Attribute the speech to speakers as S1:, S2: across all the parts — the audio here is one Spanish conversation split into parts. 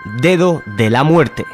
S1: Dedo de la muerte.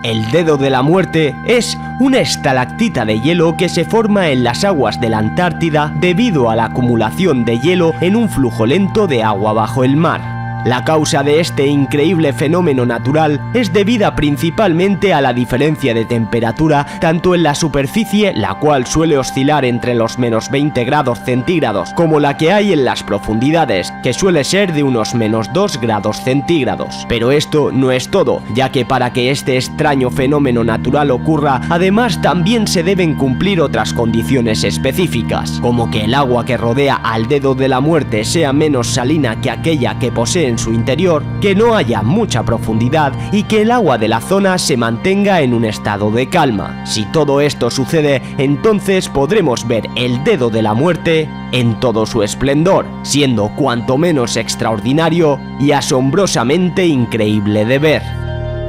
S1: El dedo de la muerte es una estalactita de hielo que se forma en las aguas de la Antártida debido a la acumulación de hielo en un flujo lento de agua bajo el mar. La causa de este increíble fenómeno natural es debida principalmente a la diferencia de temperatura tanto en la superficie, la cual suele oscilar entre los menos 20 grados centígrados, como la que hay en las profundidades, que suele ser de unos menos 2 grados centígrados. Pero esto no es todo, ya que para que este extraño fenómeno natural ocurra, además también se deben cumplir otras condiciones específicas, como que el agua que rodea al dedo de la muerte sea menos salina que aquella que posee en su interior, que no haya mucha profundidad y que el agua de la zona se mantenga en un estado de calma. Si todo esto sucede, entonces podremos ver el dedo de la muerte en todo su esplendor, siendo cuanto menos extraordinario y asombrosamente increíble de ver.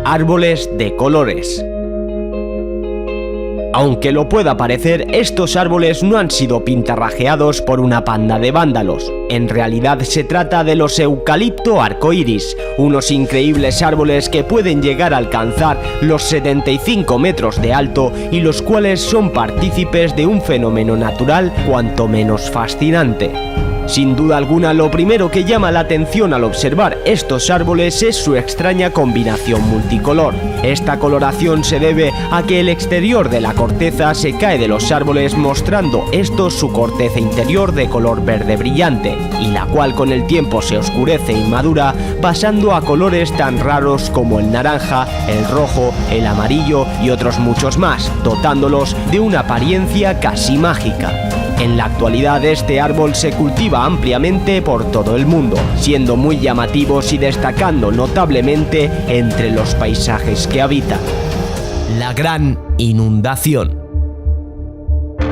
S1: Árboles de colores. Aunque lo pueda parecer, estos árboles no han sido pintarrajeados por una panda de vándalos. En realidad se trata de los eucalipto arcoíris, unos increíbles árboles que pueden llegar a alcanzar los 75 metros de alto y los cuales son partícipes de un fenómeno natural cuanto menos fascinante. Sin duda alguna, lo primero que llama la atención al observar estos árboles es su extraña combinación multicolor. Esta coloración se debe a que el exterior de la corteza se cae de los árboles, mostrando estos su corteza interior de color verde brillante, y la cual con el tiempo se oscurece y madura, pasando a colores tan raros como el naranja, el rojo, el amarillo y otros muchos más, dotándolos de una apariencia casi mágica. En la actualidad este árbol se cultiva ampliamente por todo el mundo, siendo muy llamativos y destacando notablemente entre los paisajes que habitan. La gran inundación.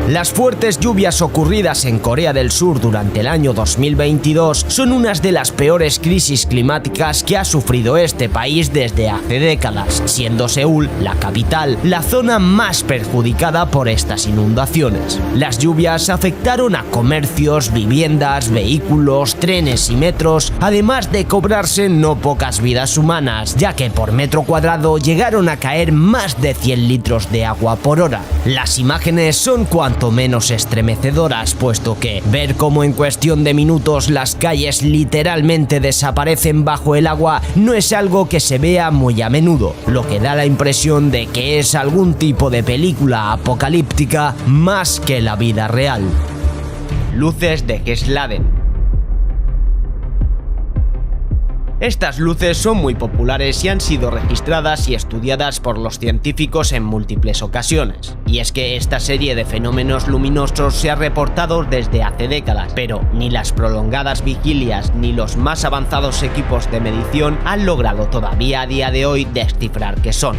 S1: Las fuertes lluvias ocurridas en Corea del Sur durante el año 2022 son unas de las peores crisis climáticas que ha sufrido este país desde hace décadas, siendo Seúl, la capital, la zona más perjudicada por estas inundaciones. Las lluvias afectaron a comercios, viviendas, vehículos, trenes y metros, además de cobrarse no pocas vidas humanas, ya que por metro cuadrado llegaron a caer más de 100 litros de agua por hora. Las imágenes son cuanto menos estremecedoras, puesto que ver cómo en cuestión de minutos las calles literalmente desaparecen bajo el agua no es algo que se vea muy a menudo, lo que da la impresión de que es algún tipo de película apocalíptica más que la vida real. Luces de Gesladen. Estas luces son muy populares y han sido registradas y estudiadas por los científicos en múltiples ocasiones. Y es que esta serie de fenómenos luminosos se ha reportado desde hace décadas, pero ni las prolongadas vigilias ni los más avanzados equipos de medición han logrado todavía a día de hoy descifrar qué son.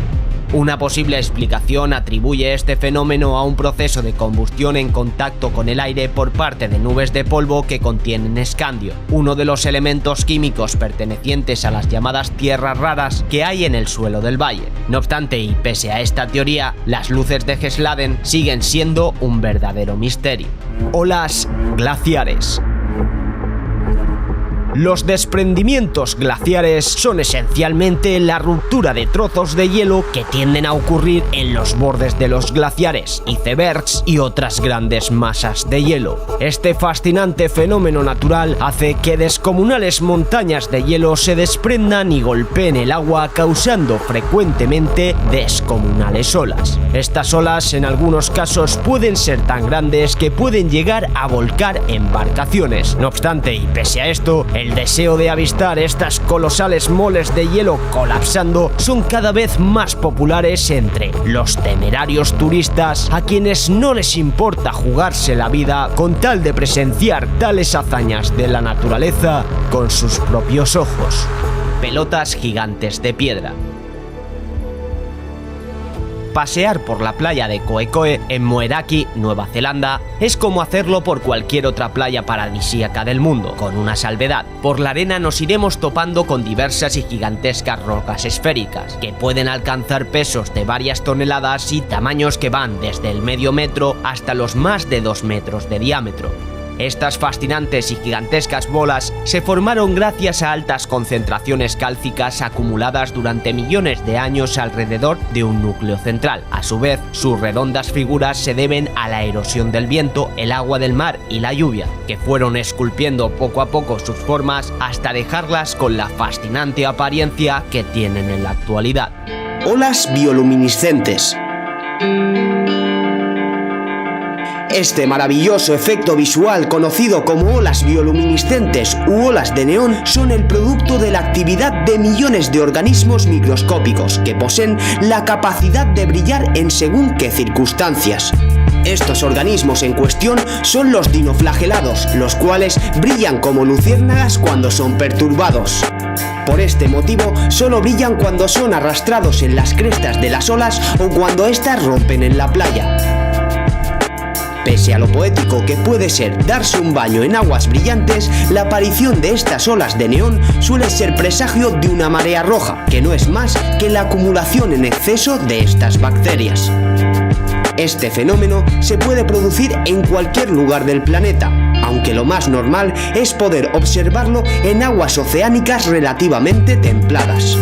S1: Una posible explicación atribuye este fenómeno a un proceso de combustión en contacto con el aire por parte de nubes de polvo que contienen escandio, uno de los elementos químicos pertenecientes a las llamadas tierras raras que hay en el suelo del valle. No obstante, y pese a esta teoría, las luces de Gesladen siguen siendo un verdadero misterio. Olas glaciares. Los desprendimientos glaciares son esencialmente la ruptura de trozos de hielo que tienden a ocurrir en los bordes de los glaciares, icebergs y otras grandes masas de hielo. Este fascinante fenómeno natural hace que descomunales montañas de hielo se desprendan y golpeen el agua, causando frecuentemente descomunales olas. Estas olas en algunos casos pueden ser tan grandes que pueden llegar a volcar embarcaciones. No obstante, y pese a esto, el deseo de avistar estas colosales moles de hielo colapsando son cada vez más populares entre los temerarios turistas, a quienes no les importa jugarse la vida con tal de presenciar tales hazañas de la naturaleza con sus propios ojos. Pelotas gigantes de piedra. Pasear por la playa de Koe Koe en Moeraki, Nueva Zelanda, es como hacerlo por cualquier otra playa paradisíaca del mundo, con una salvedad. Por la arena nos iremos topando con diversas y gigantescas rocas esféricas, que pueden alcanzar pesos de varias toneladas y tamaños que van desde el medio metro hasta los más de 2 metros de diámetro. Estas fascinantes y gigantescas bolas se formaron gracias a altas concentraciones cálcicas acumuladas durante millones de años alrededor de un núcleo central. A su vez, sus redondas figuras se deben a la erosión del viento, el agua del mar y la lluvia, que fueron esculpiendo poco a poco sus formas hasta dejarlas con la fascinante apariencia que tienen en la actualidad.
S2: Olas bioluminiscentes. Este maravilloso efecto visual, conocido como olas bioluminiscentes u olas de neón, son el producto de la actividad de millones de organismos microscópicos que poseen la capacidad de brillar en según qué circunstancias. Estos organismos en cuestión son los dinoflagelados, los cuales brillan como luciérnagas cuando son perturbados. Por este motivo, solo brillan cuando son arrastrados en las crestas de las olas o cuando éstas rompen en la playa. Pese a lo poético que puede ser darse un baño en aguas brillantes, la aparición de estas olas de neón suele ser presagio de una marea roja, que no es más que la acumulación en exceso de estas bacterias. Este fenómeno se puede producir en cualquier lugar del planeta, aunque lo más normal es poder observarlo en aguas oceánicas relativamente templadas.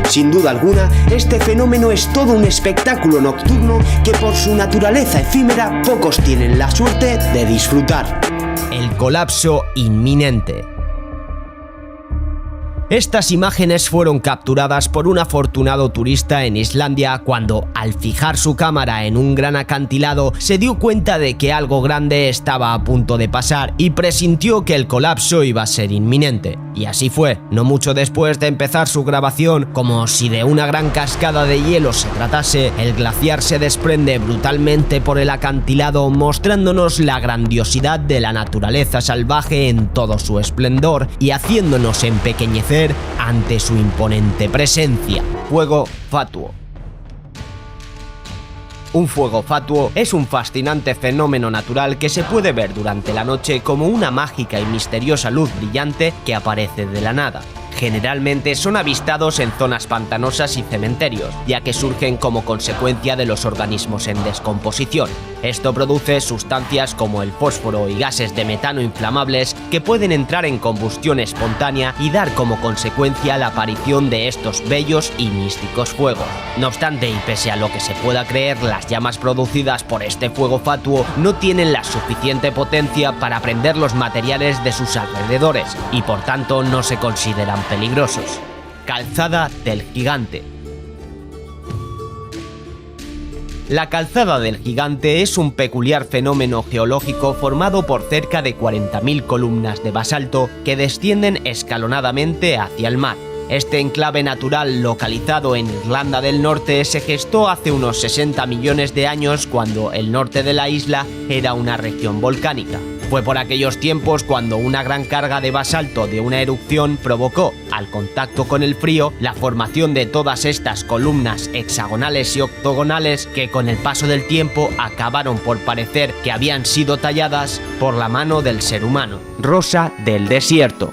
S2: Sin duda alguna, este fenómeno es todo un espectáculo nocturno que por su naturaleza efímera pocos tienen la suerte de disfrutar.
S1: El colapso inminente. Estas imágenes fueron capturadas por un afortunado turista en Islandia cuando, al fijar su cámara en un gran acantilado, se dio cuenta de que algo grande estaba a punto de pasar y presintió que el colapso iba a ser inminente. Y así fue, no mucho después de empezar su grabación, como si de una gran cascada de hielo se tratase, el glaciar se desprende brutalmente por el acantilado, mostrándonos la grandiosidad de la naturaleza salvaje en todo su esplendor y haciéndonos empequeñecer ante su imponente presencia. Fuego fatuo. Un fuego fatuo es un fascinante fenómeno natural que se puede ver durante la noche como una mágica y misteriosa luz brillante que aparece de la nada. Generalmente son avistados en zonas pantanosas y cementerios, ya que surgen como consecuencia de los organismos en descomposición. Esto produce sustancias como el fósforo y gases de metano inflamables que pueden entrar en combustión espontánea y dar como consecuencia la aparición de estos bellos y místicos fuegos. No obstante, y pese a lo que se pueda creer, las llamas producidas por este fuego fatuo no tienen la suficiente potencia para prender los materiales de sus alrededores y por tanto no se consideran peligrosos. Calzada del Gigante. La Calzada del Gigante es un peculiar fenómeno geológico formado por cerca de 40.000 columnas de basalto que descienden escalonadamente hacia el mar. Este enclave natural localizado en Irlanda del Norte se gestó hace unos 60 millones de años cuando el norte de la isla era una región volcánica. Fue por aquellos tiempos cuando una gran carga de basalto de una erupción provocó, al contacto con el frío, la formación de todas estas columnas hexagonales y octogonales que con el paso del tiempo acabaron por parecer que habían sido talladas por la mano del ser humano. Rosa del desierto.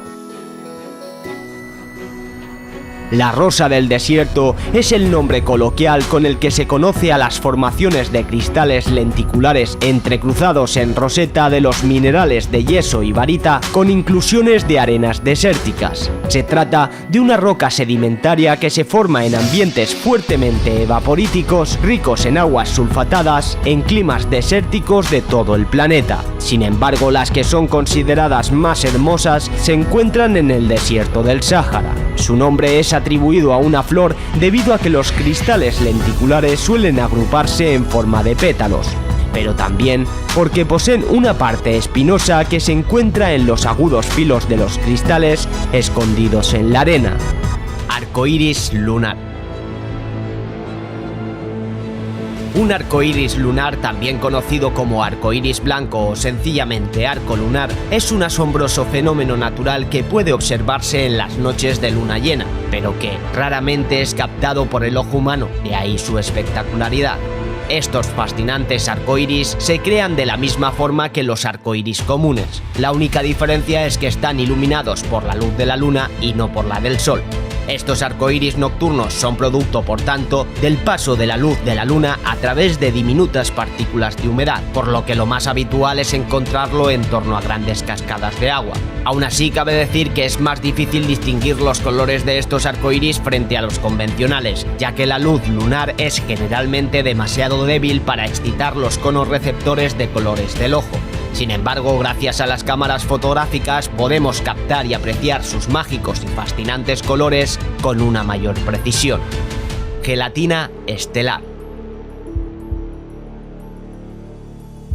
S1: La rosa del desierto es el nombre coloquial con el que se conoce a las formaciones de cristales lenticulares entrecruzados en roseta de los minerales de yeso y barita con inclusiones de arenas desérticas. Se trata de una roca sedimentaria que se forma en ambientes fuertemente evaporíticos, ricos en aguas sulfatadas, en climas desérticos de todo el planeta. Sin embargo, las que son consideradas más hermosas se encuentran en el desierto del Sáhara. Su nombre es atribuido a una flor debido a que los cristales lenticulares suelen agruparse en forma de pétalos, pero también porque poseen una parte espinosa que se encuentra en los agudos filos de los cristales escondidos en la arena. Arcoíris lunar. Un arcoíris lunar, también conocido como arcoíris blanco o sencillamente arco lunar, es un asombroso fenómeno natural que puede observarse en las noches de luna llena, pero que raramente es captado por el ojo humano, de ahí su espectacularidad. Estos fascinantes arcoíris se crean de la misma forma que los arcoíris comunes. La única diferencia es que están iluminados por la luz de la luna y no por la del sol. Estos arcoíris nocturnos son producto, por tanto, del paso de la luz de la luna a través de diminutas partículas de humedad, por lo que lo más habitual es encontrarlo en torno a grandes cascadas de agua. Aún así, cabe decir que es más difícil distinguir los colores de estos arcoíris frente a los convencionales, ya que la luz lunar es generalmente demasiado débil para excitar los conos receptores de colores del ojo. Sin embargo, gracias a las cámaras fotográficas podemos captar y apreciar sus mágicos y fascinantes colores con una mayor precisión. Gelatina estelar.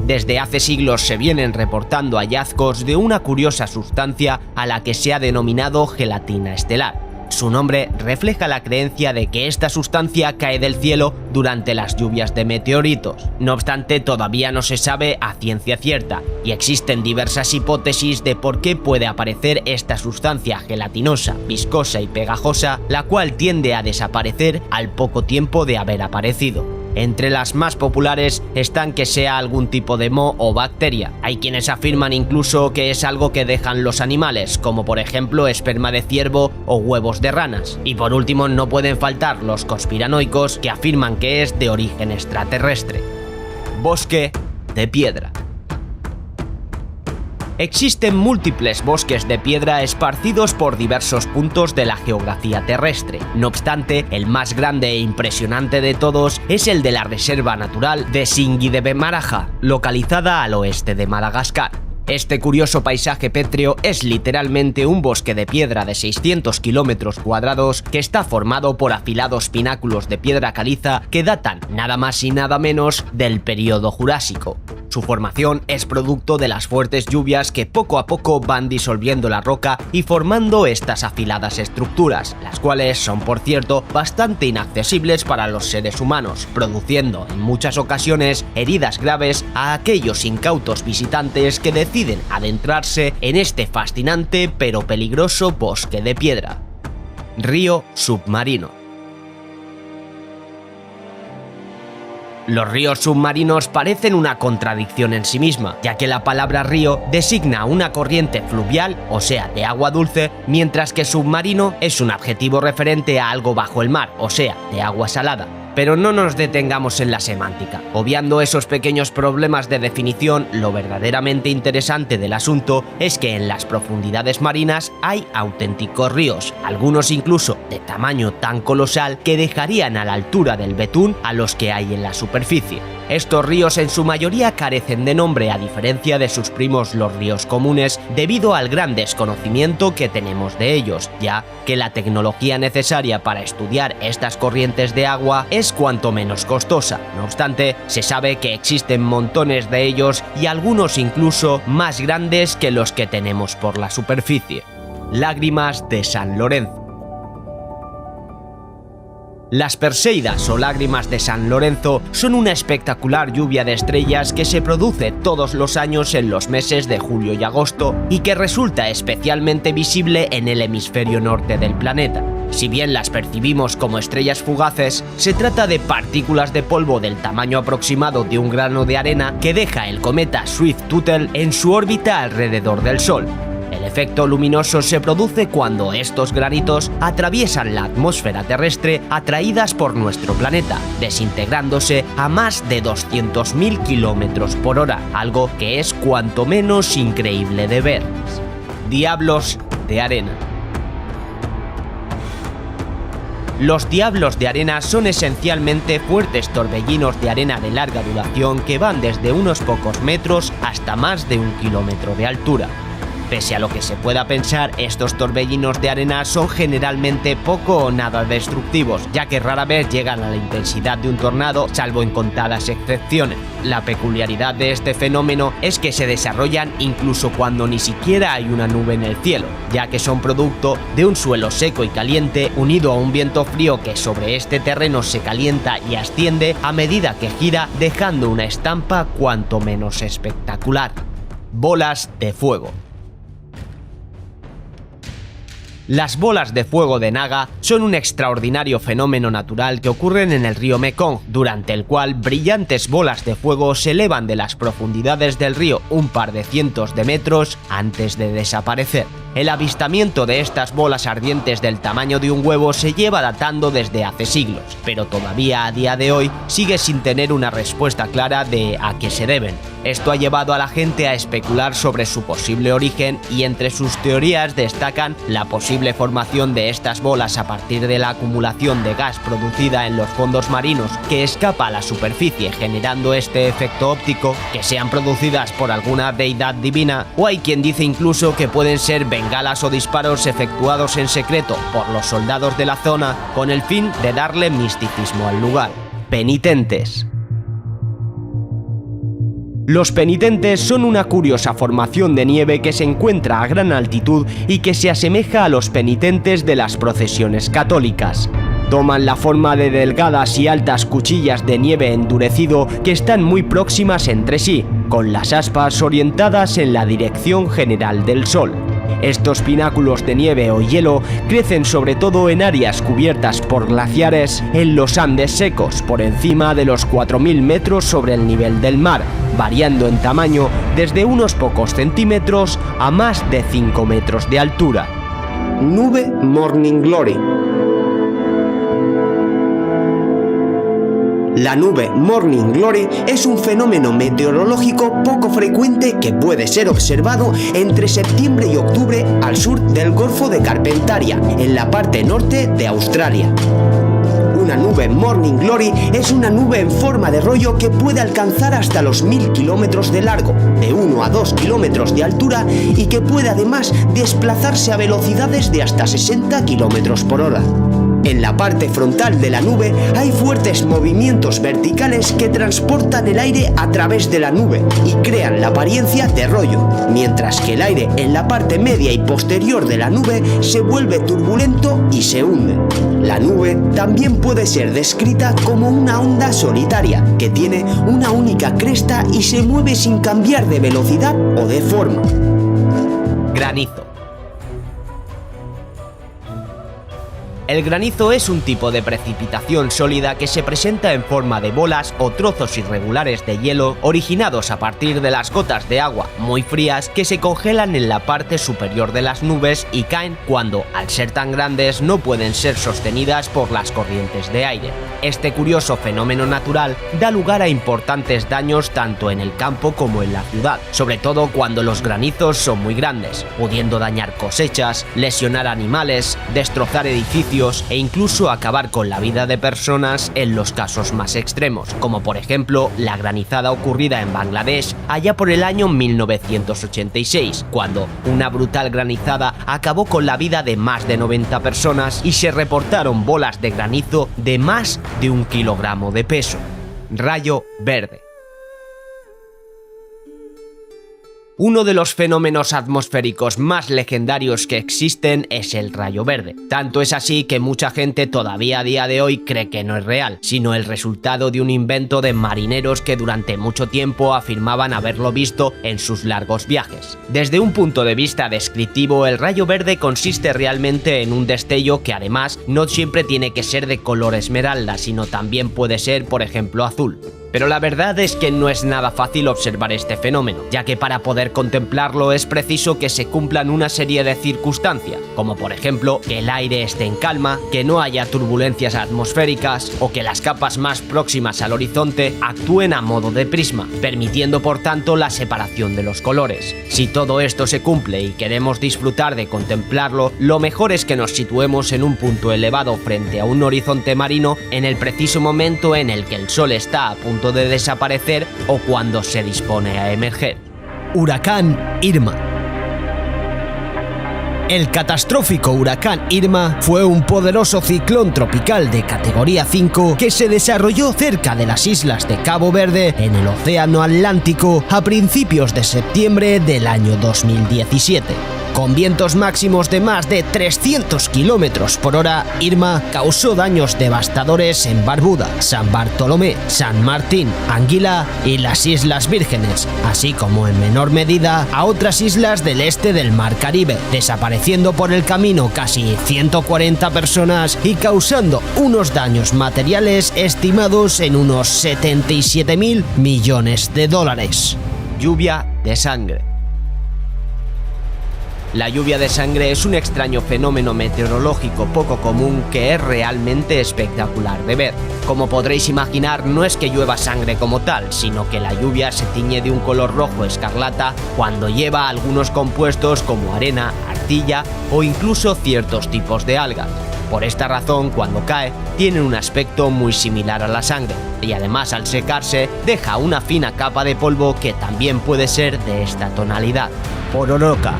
S1: Desde hace siglos se vienen reportando hallazgos de una curiosa sustancia a la que se ha denominado gelatina estelar. Su nombre refleja la creencia de que esta sustancia cae del cielo durante las lluvias de meteoritos. No obstante, todavía no se sabe a ciencia cierta, y existen diversas hipótesis de por qué puede aparecer esta sustancia gelatinosa, viscosa y pegajosa, la cual tiende a desaparecer al poco tiempo de haber aparecido. Entre las más populares están que sea algún tipo de moho o bacteria. Hay quienes afirman incluso que es algo que dejan los animales, como por ejemplo esperma de ciervo o huevos de ranas. Y por último, no pueden faltar los conspiranoicos que afirman que es de origen extraterrestre. Bosque de piedra. Existen múltiples bosques de piedra esparcidos por diversos puntos de la geografía terrestre. No obstante, el más grande e impresionante de todos es el de la Reserva Natural de Singidevemaraja, localizada al oeste de Madagascar. Este curioso paisaje pétreo es literalmente un bosque de piedra de 600 kilómetros cuadrados que está formado por afilados pináculos de piedra caliza que datan nada más y nada menos del período Jurásico. Su formación es producto de las fuertes lluvias que poco a poco van disolviendo la roca y formando estas afiladas estructuras, las cuales son, por cierto, bastante inaccesibles para los seres humanos, produciendo en muchas ocasiones heridas graves a aquellos incautos visitantes que deciden adentrarse en este fascinante pero peligroso bosque de piedra. Río submarino. Los ríos submarinos parecen una contradicción en sí misma, ya que la palabra río designa una corriente fluvial, o sea, de agua dulce, mientras que submarino es un adjetivo referente a algo bajo el mar, o sea, de agua salada. Pero no nos detengamos en la semántica. Obviando esos pequeños problemas de definición, lo verdaderamente interesante del asunto es que en las profundidades marinas hay auténticos ríos, algunos incluso de tamaño tan colosal que dejarían a la altura del betún a los que hay en la superficie. Estos ríos en su mayoría carecen de nombre a diferencia de sus primos los ríos comunes debido al gran desconocimiento que tenemos de ellos, ya que la tecnología necesaria para estudiar estas corrientes de agua es cuanto menos costosa. No obstante, se sabe que existen montones de ellos y algunos incluso más grandes que los que tenemos por la superficie. Lágrimas de San Lorenzo. Las Perseidas o lágrimas de San Lorenzo son una espectacular lluvia de estrellas que se produce todos los años en los meses de julio y agosto y que resulta especialmente visible en el hemisferio norte del planeta. Si bien las percibimos como estrellas fugaces, se trata de partículas de polvo del tamaño aproximado de un grano de arena que deja el cometa Swift-Tuttle en su órbita alrededor del Sol. El efecto luminoso se produce cuando estos granitos atraviesan la atmósfera terrestre atraídas por nuestro planeta, desintegrándose a más de 200.000 kilómetros por hora, algo que es cuanto menos increíble de ver. Diablos de arena. Los diablos de arena son esencialmente fuertes torbellinos de arena de larga duración que van desde unos pocos metros hasta más de 1 kilómetro de altura. Pese a lo que se pueda pensar, estos torbellinos de arena son generalmente poco o nada destructivos, ya que rara vez llegan a la intensidad de un tornado, salvo en contadas excepciones. La peculiaridad de este fenómeno es que se desarrollan incluso cuando ni siquiera hay una nube en el cielo, ya que son producto de un suelo seco y caliente unido a un viento frío que sobre este terreno se calienta y asciende a medida que gira, dejando una estampa cuanto menos espectacular. Bolas de fuego. Las bolas de fuego de Naga son un extraordinario fenómeno natural que ocurren en el río Mekong, durante el cual brillantes bolas de fuego se elevan de las profundidades del río un par de cientos de metros antes de desaparecer. El avistamiento de estas bolas ardientes del tamaño de un huevo se lleva datando desde hace siglos, pero todavía a día de hoy sigue sin tener una respuesta clara de a qué se deben. Esto ha llevado a la gente a especular sobre su posible origen y entre sus teorías destacan la posible formación de estas bolas a partir de la acumulación de gas producida en los fondos marinos que escapa a la superficie generando este efecto óptico, que sean producidas por alguna deidad divina, o hay quien dice incluso que pueden ser bengalas o disparos efectuados en secreto por los soldados de la zona con el fin de darle misticismo al lugar. Penitentes. Los penitentes son una curiosa formación de nieve que se encuentra a gran altitud y que se asemeja a los penitentes de las procesiones católicas. Toman la forma de delgadas y altas cuchillas de nieve endurecido que están muy próximas entre sí, con las aspas orientadas en la dirección general del sol. Estos pináculos de nieve o hielo crecen sobre todo en áreas cubiertas por glaciares en los Andes secos, por encima de los 4.000 metros sobre el nivel del mar, variando en tamaño desde unos pocos centímetros a más de 5 metros de altura.
S2: Nube Morning Glory. La nube Morning Glory es un fenómeno meteorológico poco frecuente que puede ser observado entre septiembre y octubre al sur del Golfo de Carpentaria, en la parte norte de Australia. Una nube Morning Glory es una nube en forma de rollo que puede alcanzar hasta los 1000 kilómetros de largo, de 1 a 2 kilómetros de altura y que puede además desplazarse a velocidades de hasta 60 kilómetros por hora. En la parte frontal de la nube hay fuertes movimientos verticales que transportan el aire a través de la nube y crean la apariencia de rollo, mientras que el aire en la parte media y posterior de la nube se vuelve turbulento y se hunde. La nube también puede ser descrita como una onda solitaria, que tiene una única cresta y se mueve sin cambiar de velocidad o de forma.
S1: Granizo. El granizo es un tipo de precipitación sólida que se presenta en forma de bolas o trozos irregulares de hielo originados a partir de las gotas de agua muy frías que se congelan en la parte superior de las nubes y caen cuando, al ser tan grandes, no pueden ser sostenidas por las corrientes de aire. Este curioso fenómeno natural da lugar a importantes daños tanto en el campo como en la ciudad, sobre todo cuando los granizos son muy grandes, pudiendo dañar cosechas, lesionar animales, destrozar edificios e incluso acabar con la vida de personas en los casos más extremos, como por ejemplo la granizada ocurrida en Bangladesh allá por el año 1986, cuando una brutal granizada acabó con la vida de más de 90 personas y se reportaron bolas de granizo de más de 1 kilogramo de peso. Rayo verde. Uno de los fenómenos atmosféricos más legendarios que existen es el rayo verde. Tanto es así que mucha gente todavía a día de hoy cree que no es real, sino el resultado de un invento de marineros que durante mucho tiempo afirmaban haberlo visto en sus largos viajes. Desde un punto de vista descriptivo, el rayo verde consiste realmente en un destello que además no siempre tiene que ser de color esmeralda, sino también puede ser, por ejemplo, azul. Pero la verdad es que no es nada fácil observar este fenómeno, ya que para poder contemplarlo es preciso que se cumplan una serie de circunstancias, como por ejemplo que el aire esté en calma, que no haya turbulencias atmosféricas o que las capas más próximas al horizonte actúen a modo de prisma, permitiendo por tanto la separación de los colores. Si todo esto se cumple y queremos disfrutar de contemplarlo, lo mejor es que nos situemos en un punto elevado frente a un horizonte marino en el preciso momento en el que el sol está a punto de desaparecer o cuando se dispone a emerger. Huracán Irma. El catastrófico huracán Irma fue un poderoso ciclón tropical de categoría 5 que se desarrolló cerca de las islas de Cabo Verde en el Océano Atlántico a principios de septiembre del año 2017. Con vientos máximos de más de 300 kilómetros por hora, Irma causó daños devastadores en Barbuda, San Bartolomé, San Martín, Anguila y las Islas Vírgenes, así como en menor medida a otras islas del este del Mar Caribe, desapareciendo por el camino casi 140 personas y causando unos daños materiales estimados en unos 77.000 millones de dólares. Lluvia de sangre. La lluvia de sangre es un extraño fenómeno meteorológico poco común que es realmente espectacular de ver. Como podréis imaginar, no es que llueva sangre como tal, sino que la lluvia se tiñe de un color rojo escarlata cuando lleva algunos compuestos como arena, arcilla o incluso ciertos tipos de algas. Por esta razón, cuando cae, tiene un aspecto muy similar a la sangre, y además al secarse, deja una fina capa de polvo que también puede ser de esta tonalidad. Pororoca.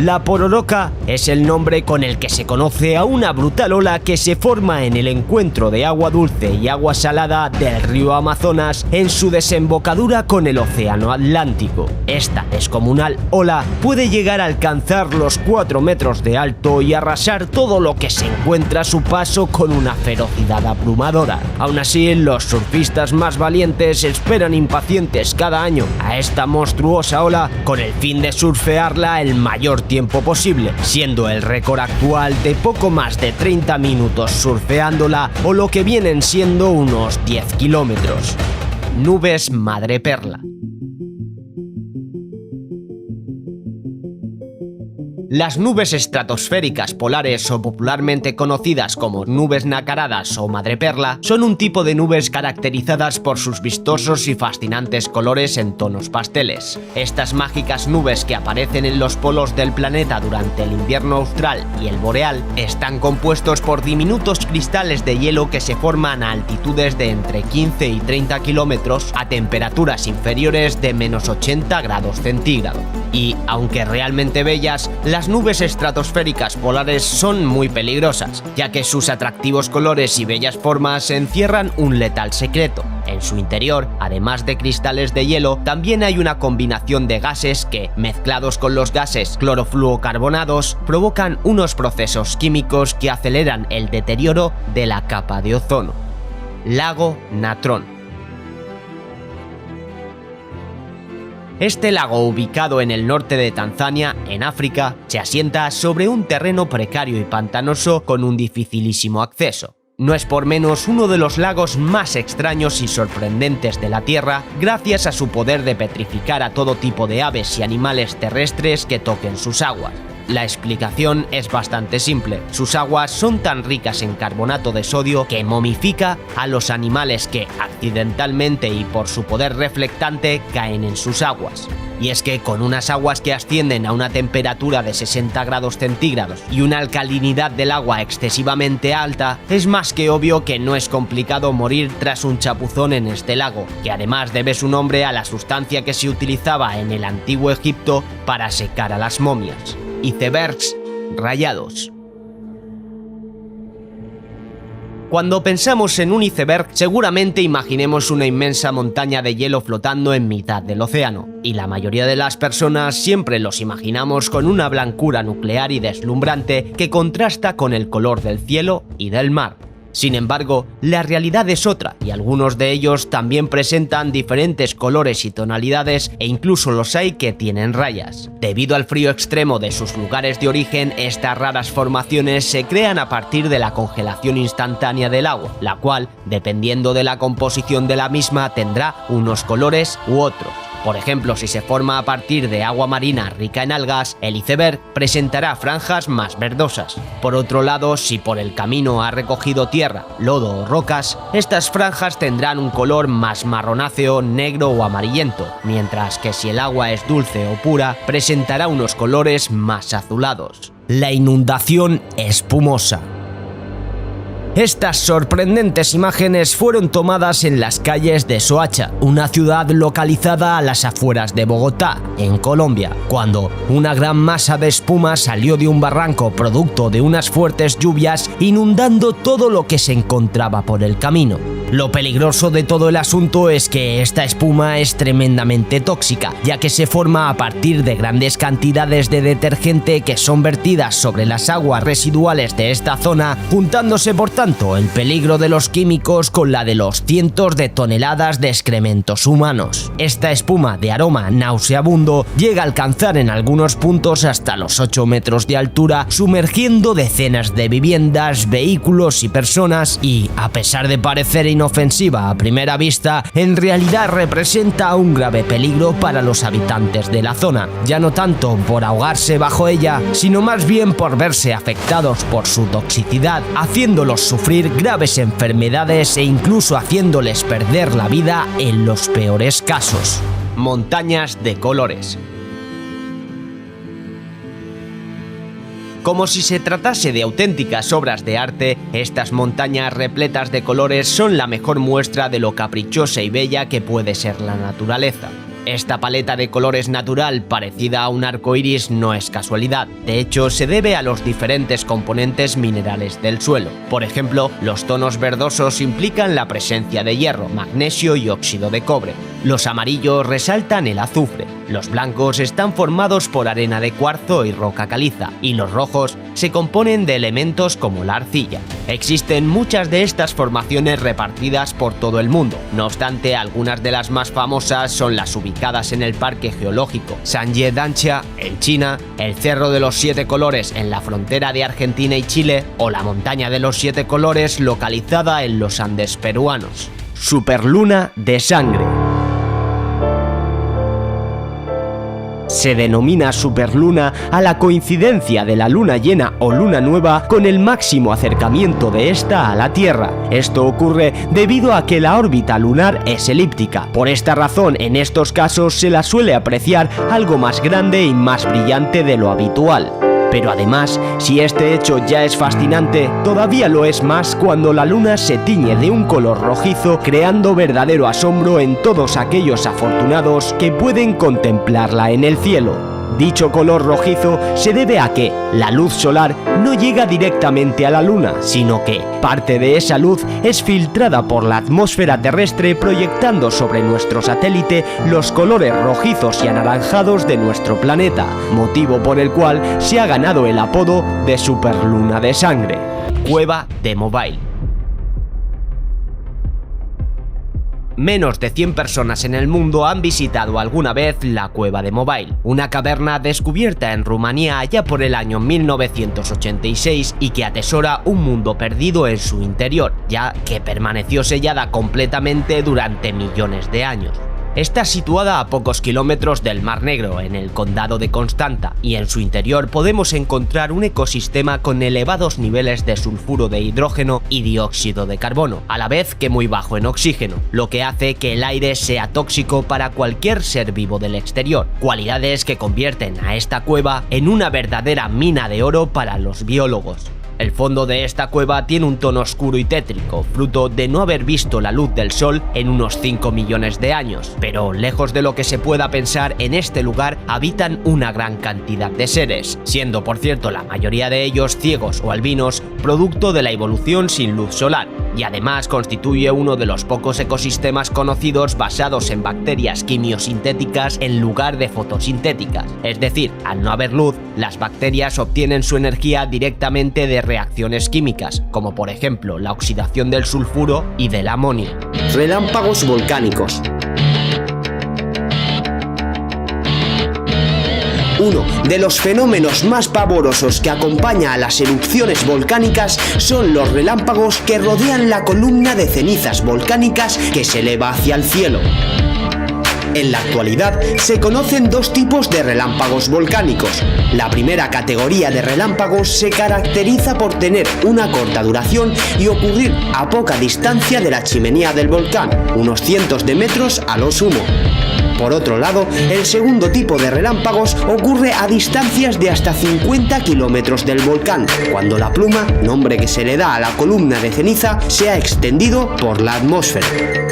S1: La pororoca es el nombre con el que se conoce a una brutal ola que se forma en el encuentro de agua dulce y agua salada del río Amazonas en su desembocadura con el océano Atlántico. Esta descomunal ola puede llegar a alcanzar los 4 metros de alto y arrasar todo lo que se encuentra a su paso con una ferocidad abrumadora. Aún así, los surfistas más valientes esperan impacientes cada año a esta monstruosa ola con el fin de surfearla el mayor tiempo posible, siendo el récord actual de poco más de 30 minutos surfeándola o lo que vienen siendo unos 10 kilómetros. Nubes madreperla. Las nubes estratosféricas polares, o popularmente conocidas como nubes nacaradas o madreperla, son un tipo de nubes caracterizadas por sus vistosos y fascinantes colores en tonos pasteles. Estas mágicas nubes que aparecen en los polos del planeta durante el invierno austral y el boreal están compuestos por diminutos cristales de hielo que se forman a altitudes de entre 15 y 30 kilómetros a temperaturas inferiores de menos 80 grados centígrados. Y, aunque realmente bellas, las nubes estratosféricas polares son muy peligrosas, ya que sus atractivos colores y bellas formas encierran un letal secreto. En su interior, además de cristales de hielo, también hay una combinación de gases que, mezclados con los gases clorofluorocarbonados, provocan unos procesos químicos que aceleran el deterioro de la capa de ozono. Lago Natron. Este lago, ubicado en el norte de Tanzania, en África, se asienta sobre un terreno precario y pantanoso con un dificilísimo acceso. No es por menos uno de los lagos más extraños y sorprendentes de la Tierra, gracias a su poder de petrificar a todo tipo de aves y animales terrestres que toquen sus aguas. La explicación es bastante simple. Sus aguas son tan ricas en carbonato de sodio que momifica a los animales que, accidentalmente y por su poder reflectante, caen en sus aguas. Y es que con unas aguas que ascienden a una temperatura de 60 grados centígrados y una alcalinidad del agua excesivamente alta, es más que obvio que no es complicado morir tras un chapuzón en este lago, que además debe su nombre a la sustancia que se utilizaba en el antiguo Egipto para secar a las momias: icebergs rayados. Cuando pensamos en un iceberg, seguramente imaginemos una inmensa montaña de hielo flotando en mitad del océano, y la mayoría de las personas siempre los imaginamos con una blancura nuclear y deslumbrante que contrasta con el color del cielo y del mar. Sin embargo, la realidad es otra, y algunos de ellos también presentan diferentes colores y tonalidades, e incluso los hay que tienen rayas. Debido al frío extremo de sus lugares de origen, estas raras formaciones se crean a partir de la congelación instantánea del agua, la cual, dependiendo de la composición de la misma, tendrá unos colores u otros. Por ejemplo, si se forma a partir de agua marina rica en algas, el iceberg presentará franjas más verdosas. Por otro lado, si por el camino ha recogido tierra, lodo o rocas, estas franjas tendrán un color más marronáceo, negro o amarillento, mientras que si el agua es dulce o pura, presentará unos colores más azulados. La inundación espumosa. Estas sorprendentes imágenes fueron tomadas en las calles de Soacha, una ciudad localizada a las afueras de Bogotá, en Colombia, cuando una gran masa de espuma salió de un barranco producto de unas fuertes lluvias, inundando todo lo que se encontraba por el camino. Lo peligroso de todo el asunto es que esta espuma es tremendamente tóxica, ya que se forma a partir de grandes cantidades de detergente que son vertidas sobre las aguas residuales de esta zona, juntándose por tanto el peligro de los químicos con la de los cientos de toneladas de excrementos humanos. Esta espuma de aroma nauseabundo llega a alcanzar en algunos puntos hasta los 8 metros de altura, sumergiendo decenas de viviendas, vehículos y personas, y a pesar de parecer inofensiva a primera vista, en realidad representa un grave peligro para los habitantes de la zona, ya no tanto por ahogarse bajo ella, sino más bien por verse afectados por su toxicidad, haciéndolos sufrir graves enfermedades e incluso haciéndoles perder la vida en los peores casos. Montañas de colores. Como si se tratase de auténticas obras de arte, estas montañas repletas de colores son la mejor muestra de lo caprichosa y bella que puede ser la naturaleza. Esta paleta de colores natural, parecida a un arco iris, no es casualidad. De hecho, se debe a los diferentes componentes minerales del suelo. Por ejemplo, los tonos verdosos implican la presencia de hierro, magnesio y óxido de cobre. Los amarillos resaltan el azufre. Los blancos están formados por arena de cuarzo y roca caliza, y los rojos se componen de elementos como la arcilla. Existen muchas de estas formaciones repartidas por todo el mundo. No obstante, algunas de las más famosas son las ubicadas en el Parque Geológico Sangye-Danxia en China, el Cerro de los Siete Colores en la frontera de Argentina y Chile, o la Montaña de los Siete Colores localizada en los Andes peruanos. Superluna de sangre. Se denomina superluna a la coincidencia de la luna llena o luna nueva con el máximo acercamiento de esta a la Tierra. Esto ocurre debido a que la órbita lunar es elíptica. Por esta razón, en estos casos se la suele apreciar algo más grande y más brillante de lo habitual. Pero además, si este hecho ya es fascinante, todavía lo es más cuando la luna se tiñe de un color rojizo, creando verdadero asombro en todos aquellos afortunados que pueden contemplarla en el cielo. Dicho color rojizo se debe a que la luz solar no llega directamente a la luna, sino que parte de esa luz es filtrada por la atmósfera terrestre, proyectando sobre nuestro satélite los colores rojizos y anaranjados de nuestro planeta, motivo por el cual se ha ganado el apodo de superluna de sangre. Cueva de Mobile. Menos de 100 personas en el mundo han visitado alguna vez la Cueva de Mobile, una caverna descubierta en Rumanía allá por el año 1986 y que atesora un mundo perdido en su interior, ya que permaneció sellada completamente durante millones de años. Está situada a pocos kilómetros del Mar Negro, en el condado de Constanta, y en su interior podemos encontrar un ecosistema con elevados niveles de sulfuro de hidrógeno y dióxido de carbono, a la vez que muy bajo en oxígeno, lo que hace que el aire sea tóxico para cualquier ser vivo del exterior, cualidades que convierten a esta cueva en una verdadera mina de oro para los biólogos. El fondo de esta cueva tiene un tono oscuro y tétrico, fruto de no haber visto la luz del sol en unos 5 millones de años, pero lejos de lo que se pueda pensar, en este lugar habitan una gran cantidad de seres, siendo por cierto la mayoría de ellos ciegos o albinos, producto de la evolución sin luz solar, y además constituye uno de los pocos ecosistemas conocidos basados en bacterias quimiosintéticas en lugar de fotosintéticas, es decir, al no haber luz, las bacterias obtienen su energía directamente de reacciones químicas, como por ejemplo la oxidación del sulfuro y del amonio.
S2: Relámpagos volcánicos. Uno de los fenómenos más pavorosos que acompaña a las erupciones volcánicas son los relámpagos que rodean la columna de cenizas volcánicas que se eleva hacia el cielo. En la actualidad se conocen dos tipos de relámpagos volcánicos. La primera categoría de relámpagos se caracteriza por tener una corta duración y ocurrir a poca distancia de la chimenea del volcán, unos cientos de metros a lo sumo. Por otro lado, el segundo tipo de relámpagos ocurre a distancias de hasta 50 kilómetros del volcán, cuando la pluma, nombre que se le da a la columna de ceniza, se ha extendido por la atmósfera.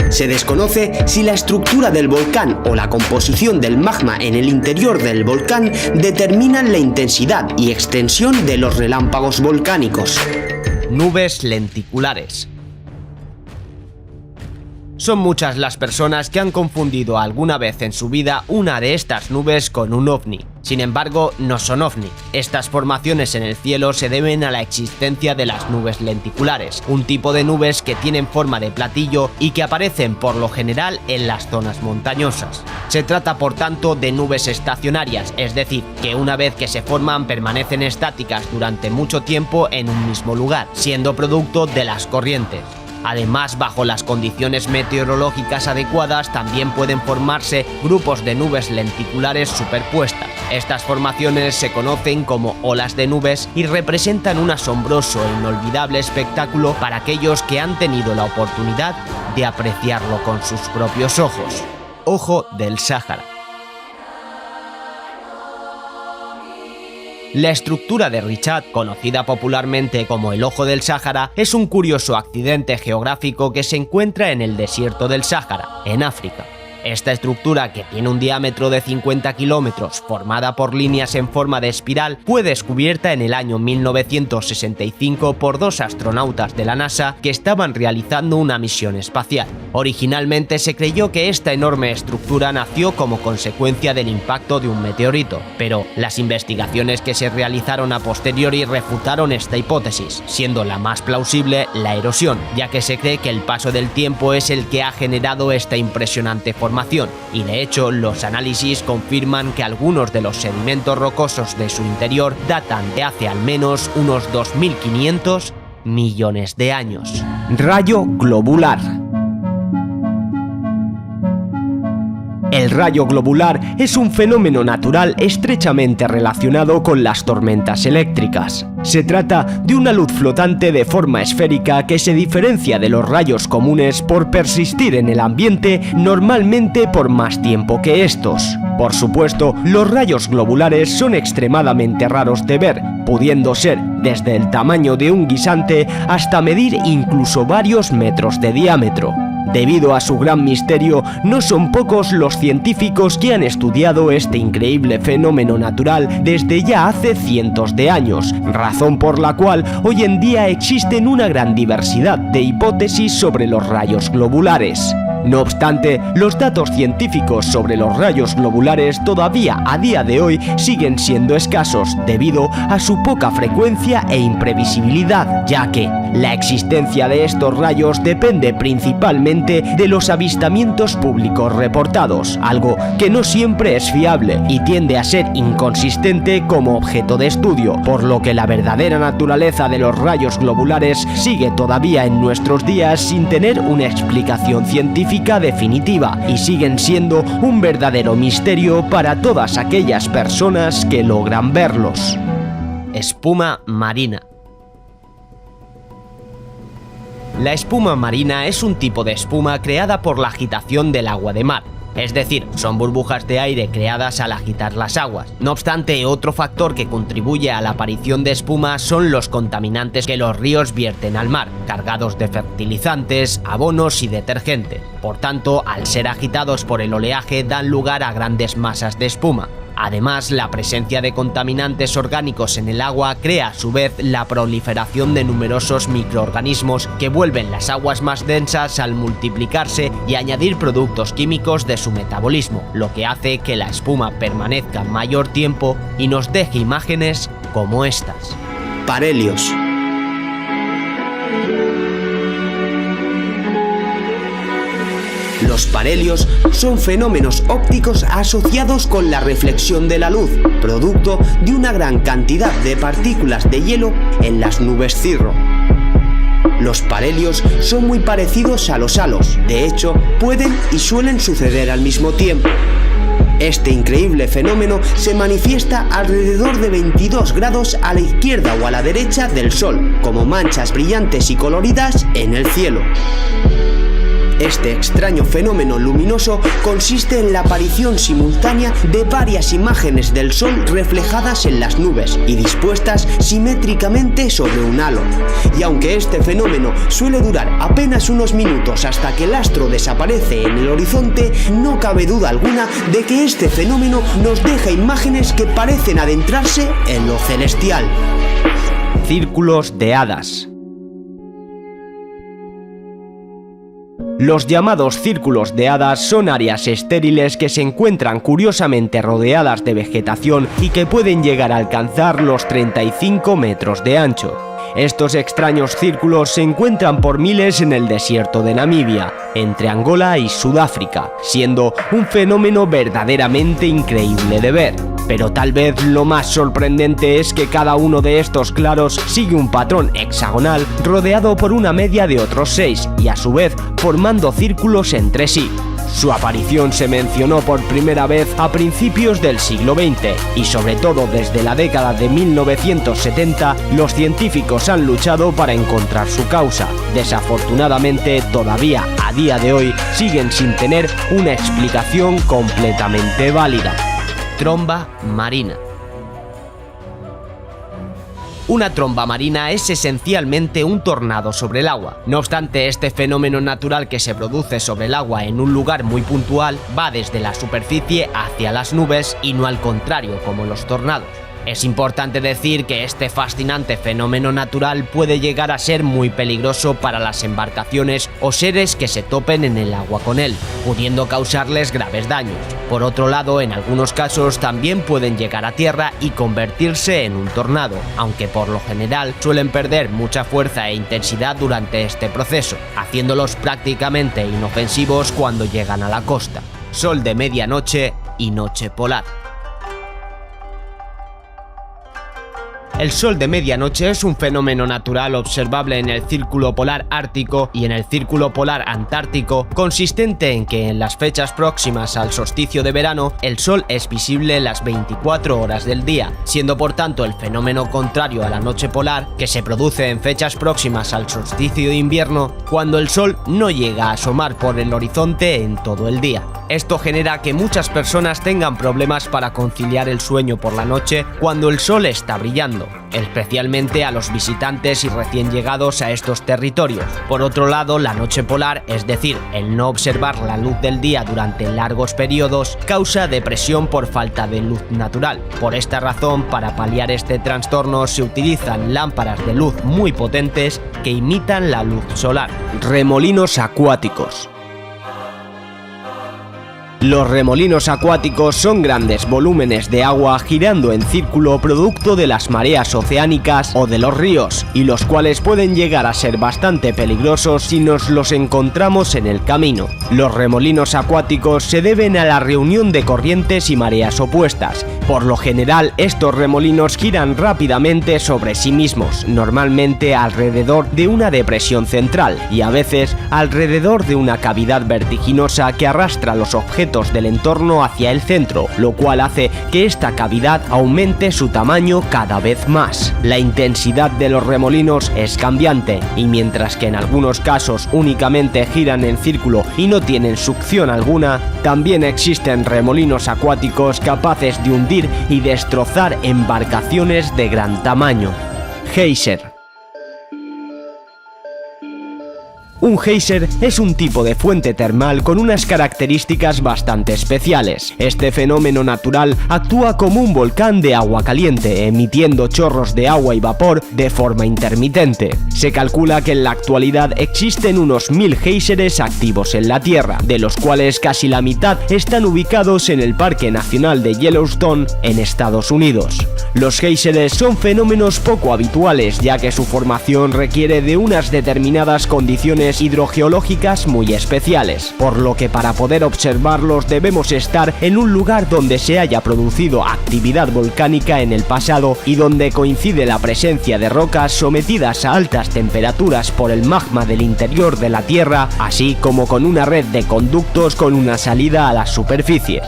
S2: Se desconoce si la estructura del volcán o la composición del magma en el interior del volcán determinan la intensidad y extensión de los relámpagos volcánicos.
S1: Nubes lenticulares. Son muchas las personas que han confundido alguna vez en su vida una de estas nubes con un ovni. Sin embargo, no son ovni. Estas formaciones en el cielo se deben a la existencia de las nubes lenticulares, un tipo de nubes que tienen forma de platillo y que aparecen por lo general en las zonas montañosas. Se trata por tanto de nubes estacionarias, es decir, que una vez que se forman permanecen estáticas durante mucho tiempo en un mismo lugar, siendo producto de las corrientes. Además, bajo las condiciones meteorológicas adecuadas también pueden formarse grupos de nubes lenticulares superpuestas. Estas formaciones se conocen como olas de nubes y representan un asombroso e inolvidable espectáculo para aquellos que han tenido la oportunidad de apreciarlo con sus propios ojos. Ojo del Sáhara. La estructura de Richat, conocida popularmente como el Ojo del Sáhara, es un curioso accidente geográfico que se encuentra en el desierto del Sáhara, en África. Esta estructura, que tiene un diámetro de 50 kilómetros, formada por líneas en forma de espiral, fue descubierta en el año 1965 por dos astronautas de la NASA que estaban realizando una misión espacial. Originalmente se creyó que esta enorme estructura nació como consecuencia del impacto de un meteorito, pero las investigaciones que se realizaron a posteriori refutaron esta hipótesis, siendo la más plausible la erosión, ya que se cree que el paso del tiempo es el que ha generado esta impresionante formación. Y de hecho, los análisis confirman que algunos de los sedimentos rocosos de su interior datan de hace al menos unos 2.500 millones de años.
S2: Rayo globular. El rayo globular es un fenómeno natural estrechamente relacionado con las tormentas eléctricas. Se trata de una luz flotante de forma esférica que se diferencia de los rayos comunes por persistir en el ambiente normalmente por más tiempo que estos. Por supuesto, los rayos globulares son extremadamente raros de ver, pudiendo ser desde el tamaño de un guisante hasta medir incluso varios metros de diámetro. Debido a su gran misterio, no son pocos los científicos que han estudiado este increíble fenómeno natural desde ya hace cientos de años, razón por la cual hoy en día existen una gran diversidad de hipótesis sobre los rayos globulares. No obstante, los datos científicos sobre los rayos globulares todavía a día de hoy siguen siendo escasos debido a su poca frecuencia e imprevisibilidad, ya que la existencia de estos rayos depende principalmente de los avistamientos públicos reportados, algo que no siempre es fiable y tiende a ser inconsistente como objeto de estudio, por lo que la verdadera naturaleza de los rayos globulares sigue todavía en nuestros días sin tener una explicación científica definitiva y siguen siendo un verdadero misterio para todas aquellas personas que logran verlos.
S1: Espuma marina. La espuma marina es un tipo de espuma creada por la agitación del agua de mar. Es decir, son burbujas de aire creadas al agitar las aguas. No obstante, otro factor que contribuye a la aparición de espuma son los contaminantes que los ríos vierten al mar, cargados de fertilizantes, abonos y detergentes. Por tanto, al ser agitados por el oleaje, dan lugar a grandes masas de espuma. Además, la presencia de contaminantes orgánicos en el agua crea a su vez la proliferación de numerosos microorganismos que vuelven las aguas más densas al multiplicarse y añadir productos químicos de su metabolismo, lo que hace que la espuma permanezca mayor tiempo y nos deje imágenes como estas.
S2: Parhelios. Los parhelios son fenómenos ópticos asociados con la reflexión de la luz, producto de una gran cantidad de partículas de hielo en las nubes cirro. Los parhelios son muy parecidos a los halos, de hecho, pueden y suelen suceder al mismo tiempo. Este increíble fenómeno se manifiesta alrededor de 22 grados a la izquierda o a la derecha del Sol, como manchas brillantes y coloridas en el cielo. Este extraño fenómeno luminoso consiste en la aparición simultánea de varias imágenes del Sol reflejadas en las nubes y dispuestas simétricamente sobre un halo. Y aunque este fenómeno suele durar apenas unos minutos hasta que el astro desaparece en el horizonte, no cabe duda alguna de que este fenómeno nos deja imágenes que parecen adentrarse en lo celestial.
S1: Círculos de hadas.
S2: Los llamados círculos de hadas son áreas estériles que se encuentran curiosamente rodeadas de vegetación y que pueden llegar a alcanzar los 35 metros de ancho. Estos extraños círculos se encuentran por miles en el desierto de Namibia, entre Angola y Sudáfrica, siendo un fenómeno verdaderamente increíble de ver.
S1: pero tal vez lo más sorprendente es que cada uno de estos claros sigue un patrón hexagonal rodeado por una media de otros 6 y a su vez formando círculos entre sí. Su aparición se mencionó por primera vez a principios del siglo XX y sobre todo desde la década de 1970 los científicos han luchado para encontrar su causa. Desafortunadamente todavía a día de hoy siguen sin tener una explicación completamente válida. Tromba marina. Una tromba marina es esencialmente un tornado sobre el agua. No obstante, este fenómeno natural que se produce sobre el agua en un lugar muy puntual va desde la superficie hacia las nubes y no al contrario como los tornados. Es importante decir que este fascinante fenómeno natural puede llegar a ser muy peligroso para las embarcaciones o seres que se topen en el agua con él, pudiendo causarles graves daños. Por otro lado, en algunos casos también pueden llegar a tierra y convertirse en un tornado, aunque por lo general suelen perder mucha fuerza e intensidad durante este proceso, haciéndolos prácticamente inofensivos cuando llegan a la costa. Sol de medianoche y noche polar. El sol de medianoche es un fenómeno natural observable en el círculo polar ártico y en el círculo polar antártico, consistente en que en las fechas próximas al solsticio de verano el sol es visible las 24 horas del día, siendo por tanto el fenómeno contrario a la noche polar, que se produce en fechas próximas al solsticio de invierno, cuando el sol no llega a asomar por el horizonte en todo el día. Esto genera que muchas personas tengan problemas para conciliar el sueño por la noche cuando el sol está brillando, especialmente a los visitantes y recién llegados a estos territorios. Por otro lado, la noche polar, es decir, el no observar la luz del día durante largos periodos, causa depresión por falta de luz natural. Por esta razón, para paliar este trastorno se utilizan lámparas de luz muy potentes que imitan la luz solar. Remolinos acuáticos. Los remolinos acuáticos son grandes volúmenes de agua girando en círculo producto de las mareas oceánicas o de los ríos, y los cuales pueden llegar a ser bastante peligrosos si nos los encontramos en el camino. Los remolinos acuáticos se deben a la reunión de corrientes y mareas opuestas. Por lo general, estos remolinos giran rápidamente sobre sí mismos, normalmente alrededor de una depresión central y a veces alrededor de una cavidad vertiginosa que arrastra los objetos del entorno hacia el centro, lo cual hace que esta cavidad aumente su tamaño cada vez más. La intensidad de los remolinos es cambiante y mientras que en algunos casos únicamente giran en círculo y no tienen succión alguna, también existen remolinos acuáticos capaces de hundir y destrozar embarcaciones de gran tamaño. Geyser. Un geyser es un tipo de fuente termal con unas características bastante especiales. Este fenómeno natural actúa como un volcán de agua caliente, emitiendo chorros de agua y vapor de forma intermitente. Se calcula que en la actualidad existen unos 1000 géiseres activos en la Tierra, de los cuales casi la mitad están ubicados en el Parque Nacional de Yellowstone, en Estados Unidos. Los géiseres son fenómenos poco habituales, ya que su formación requiere de unas determinadas condiciones hidrogeológicas muy especiales, por lo que para poder observarlos debemos estar en un lugar donde se haya producido actividad volcánica en el pasado y donde coincide la presencia de rocas sometidas a altas temperaturas por el magma del interior de la Tierra, así como con una red de conductos con una salida a las superficies.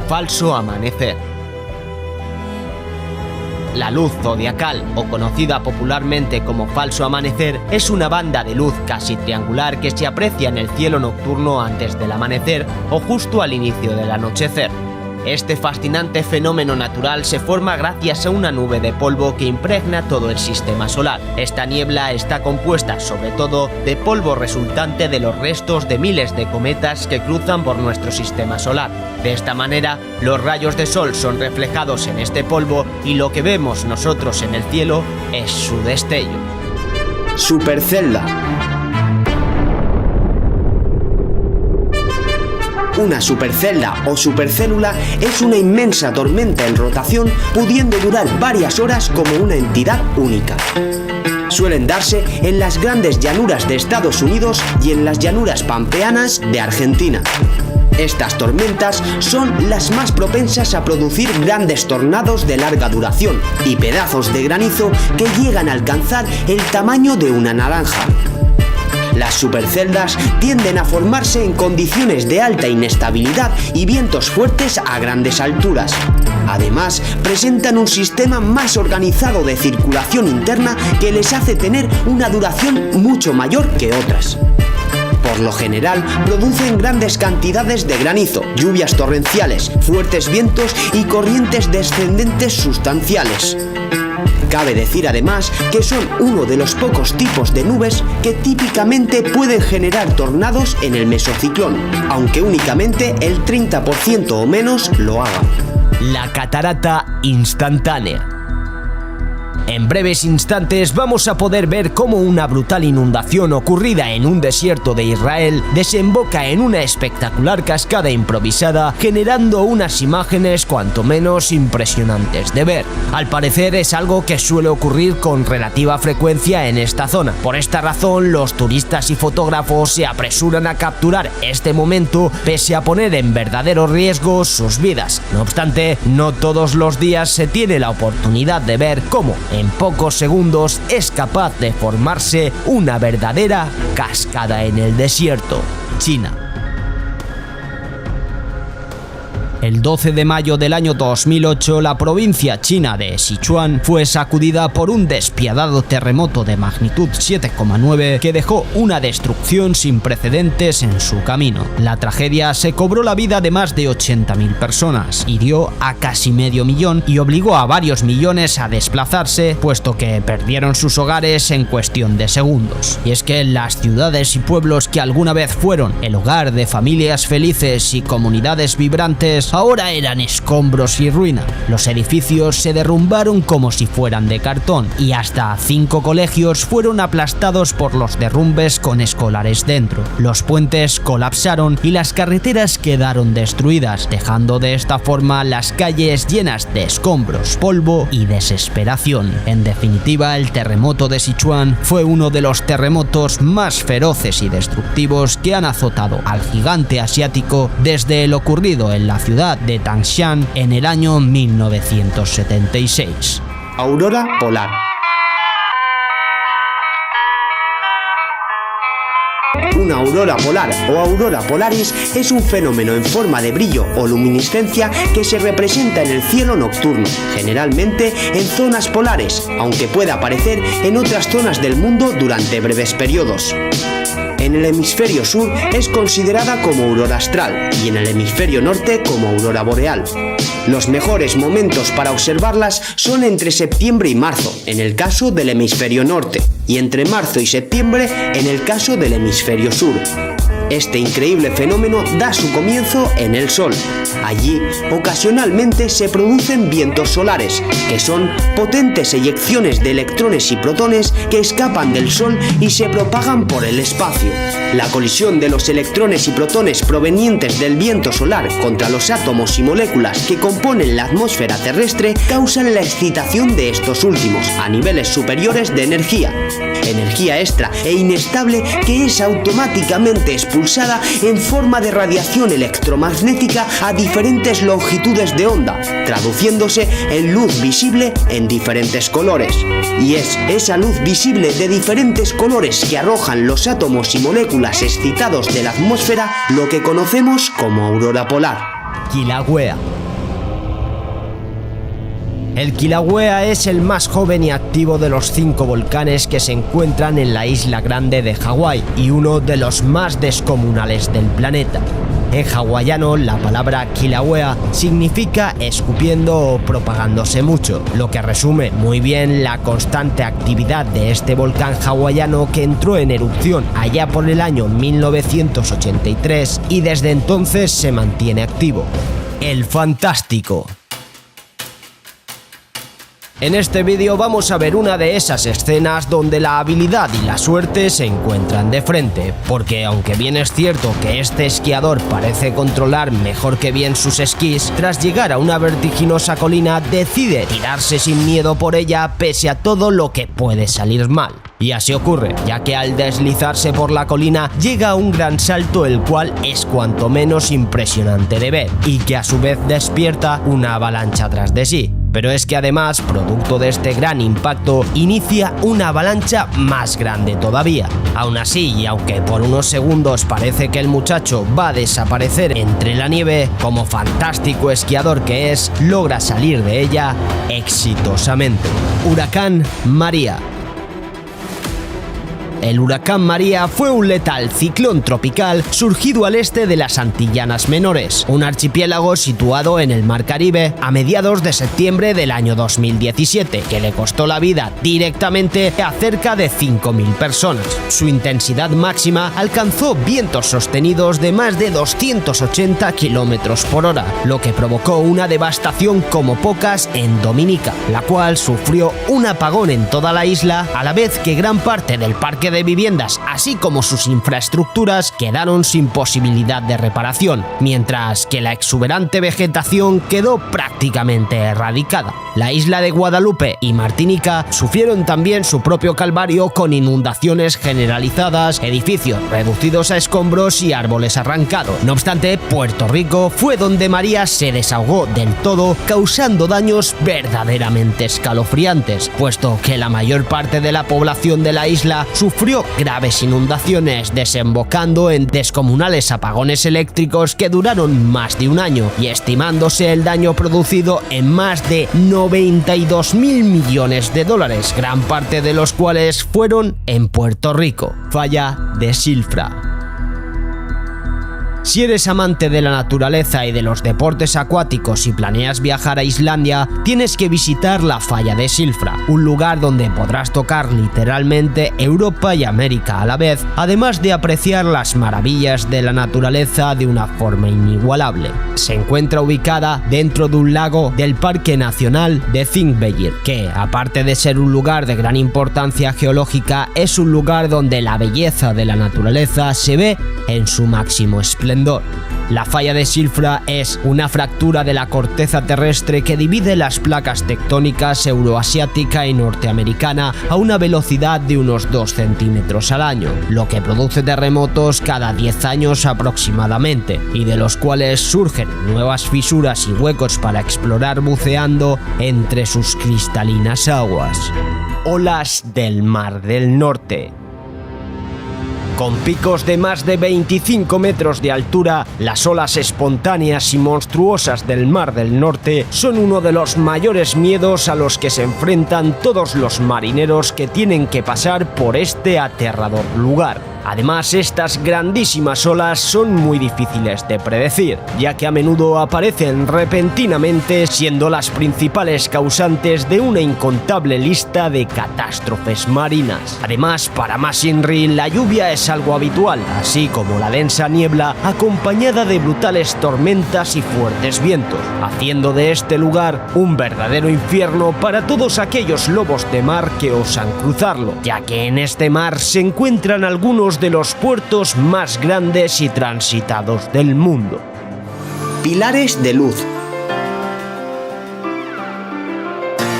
S1: Falso amanecer. La luz zodiacal, o conocida popularmente como falso amanecer, es una banda de luz casi triangular que se aprecia en el cielo nocturno antes del amanecer o justo al inicio del anochecer. Este fascinante fenómeno natural se forma gracias a una nube de polvo que impregna todo el sistema solar. Esta niebla está compuesta sobre todo de polvo resultante de los restos de miles de cometas que cruzan por nuestro sistema solar. De esta manera, los rayos de sol son reflejados en este polvo y lo que vemos nosotros en el cielo es su destello.
S2: Supercelda. Una supercelda o supercélula es una inmensa tormenta en rotación pudiendo durar varias horas como una entidad única. Suelen darse en las grandes llanuras de Estados Unidos y en las llanuras pampeanas de Argentina. Estas tormentas son las más propensas a producir grandes tornados de larga duración y pedazos de granizo que llegan a alcanzar el tamaño de una naranja. Las superceldas tienden a formarse en condiciones de alta inestabilidad y vientos fuertes a grandes alturas. Además, presentan un sistema más organizado de circulación interna que les hace tener una duración mucho mayor que otras. Por lo general, producen grandes cantidades de granizo, lluvias torrenciales, fuertes vientos y corrientes descendentes sustanciales. Cabe decir además que son uno de los pocos tipos de nubes que típicamente pueden generar tornados en el mesociclón, aunque únicamente el 30% o menos lo hagan.
S1: La catarata instantánea. En breves instantes vamos a poder ver cómo una brutal inundación ocurrida en un desierto de Israel desemboca en una espectacular cascada improvisada, generando unas imágenes cuanto menos impresionantes de ver. Al parecer es algo que suele ocurrir con relativa frecuencia en esta zona. Por esta razón, los turistas y fotógrafos se apresuran a capturar este momento pese a poner en verdadero riesgo sus vidas. No obstante, no todos los días se tiene la oportunidad de ver cómo en pocos segundos es capaz de formarse una verdadera cascada en el desierto, China. El 12 de mayo del año 2008, la provincia china de Sichuan fue sacudida por un despiadado terremoto de magnitud 7,9 que dejó una destrucción sin precedentes en su camino. La tragedia se cobró la vida de más de 80.000 personas, hirió a casi medio millón y obligó a varios millones a desplazarse, puesto que perdieron sus hogares en cuestión de segundos. Y es que las ciudades y pueblos que alguna vez fueron el hogar de familias felices y comunidades vibrantes ahora eran escombros y ruina. Los edificios se derrumbaron como si fueran de cartón y hasta 5 colegios fueron aplastados por los derrumbes con escolares dentro. Los puentes colapsaron y las carreteras quedaron destruidas, dejando de esta forma las calles llenas de escombros, polvo y desesperación. En definitiva, el terremoto de Sichuan fue uno de los terremotos más feroces y destructivos que han azotado al gigante asiático desde el ocurrido en la ciudad de Tangshan en el año 1976.
S2: Aurora polar. Una aurora polar o aurora polaris es un fenómeno en forma de brillo o luminiscencia que se representa en el cielo nocturno, generalmente en zonas polares, aunque pueda aparecer en otras zonas del mundo durante breves periodos. En el hemisferio sur es considerada como aurora astral y en el hemisferio norte como aurora boreal. Los mejores momentos para observarlas son entre septiembre y marzo, en el caso del hemisferio norte, y entre marzo y septiembre en el caso del hemisferio sur. Este increíble fenómeno da su comienzo en el Sol. Allí, ocasionalmente se producen vientos solares, que son potentes eyecciones de electrones y protones que escapan del Sol y se propagan por el espacio. La colisión de los electrones y protones provenientes del viento solar contra los átomos y moléculas que componen la atmósfera terrestre causan la excitación de estos últimos a niveles superiores de energía extra e inestable que es automáticamente expulsada en forma de radiación electromagnética a diferentes longitudes de onda, traduciéndose en luz visible en diferentes colores. Y es esa luz visible de diferentes colores que arrojan los átomos y moléculas excitados de la atmósfera lo que conocemos como aurora polar.
S1: Kilauea. El Kilauea es el más joven y activo de los 5 volcanes que se encuentran en la isla grande de Hawái y uno de los más descomunales del planeta. En hawaiano, la palabra Kilauea significa escupiendo o propagándose mucho, lo que resume muy bien la constante actividad de este volcán hawaiano que entró en erupción allá por el año 1983 y desde entonces se mantiene activo. El Fantástico. En este vídeo vamos a ver una de esas escenas donde la habilidad y la suerte se encuentran de frente, porque aunque bien es cierto que este esquiador parece controlar mejor que bien sus esquís, tras llegar a una vertiginosa colina decide tirarse sin miedo por ella pese a todo lo que puede salir mal. Y así ocurre, ya que al deslizarse por la colina llega a un gran salto, el cual es cuanto menos impresionante de ver, y que a su vez despierta una avalancha tras de sí. Pero es que además, producto de este gran impacto, inicia una avalancha más grande todavía. Aún así, y aunque por unos segundos parece que el muchacho va a desaparecer entre la nieve, como fantástico esquiador que es, logra salir de ella exitosamente. Huracán María. El huracán María fue un letal ciclón tropical surgido al este de las Antillanas Menores, un archipiélago situado en el Mar Caribe a mediados de septiembre del año 2017, que le costó la vida directamente a cerca de 5.000 personas. Su intensidad máxima alcanzó vientos sostenidos de más de 280 km por hora, lo que provocó una devastación como pocas en Dominica, la cual sufrió un apagón en toda la isla, a la vez que gran parte del parque de viviendas, así como sus infraestructuras, quedaron sin posibilidad de reparación, mientras que la exuberante vegetación quedó prácticamente erradicada. La isla de Guadalupe y Martinica sufrieron también su propio calvario con inundaciones generalizadas, edificios reducidos a escombros y árboles arrancados. No obstante, Puerto Rico fue donde María se desahogó del todo, causando daños verdaderamente escalofriantes, puesto que la mayor parte de la población de la isla sufrió graves inundaciones, desembocando en descomunales apagones eléctricos que duraron más de un año, y estimándose el daño producido en más de 92.000 millones de dólares, gran parte de los cuales fueron en Puerto Rico. Falla de Silfra. Si eres amante de la naturaleza y de los deportes acuáticos y planeas viajar a Islandia, tienes que visitar la Falla de Silfra, un lugar donde podrás tocar literalmente Europa y América a la vez, además de apreciar las maravillas de la naturaleza de una forma inigualable. Se encuentra ubicada dentro de un lago del Parque Nacional de Þingvellir, que, aparte de ser un lugar de gran importancia geológica, es un lugar donde la belleza de la naturaleza se ve en su máximo esplendor. La falla de Silfra es una fractura de la corteza terrestre que divide las placas tectónicas euroasiática y norteamericana a una velocidad de unos 2 centímetros al año, lo que produce terremotos cada 10 años aproximadamente, y de los cuales surgen nuevas fisuras y huecos para explorar buceando entre sus cristalinas aguas. Olas del Mar del Norte. Con picos de más de 25 metros de altura, las olas espontáneas y monstruosas del Mar del Norte son uno de los mayores miedos a los que se enfrentan todos los marineros que tienen que pasar por este aterrador lugar. Además, estas grandísimas olas son muy difíciles de predecir, ya que a menudo aparecen repentinamente, siendo las principales causantes de una incontable lista de catástrofes marinas. Además, para más Inri, la lluvia es algo habitual, así como la densa niebla acompañada de brutales tormentas y fuertes vientos, haciendo de este lugar un verdadero infierno para todos aquellos lobos de mar que osan cruzarlo, ya que en este mar se encuentran algunos de los puertos más grandes y transitados del mundo.
S2: Pilares de luz.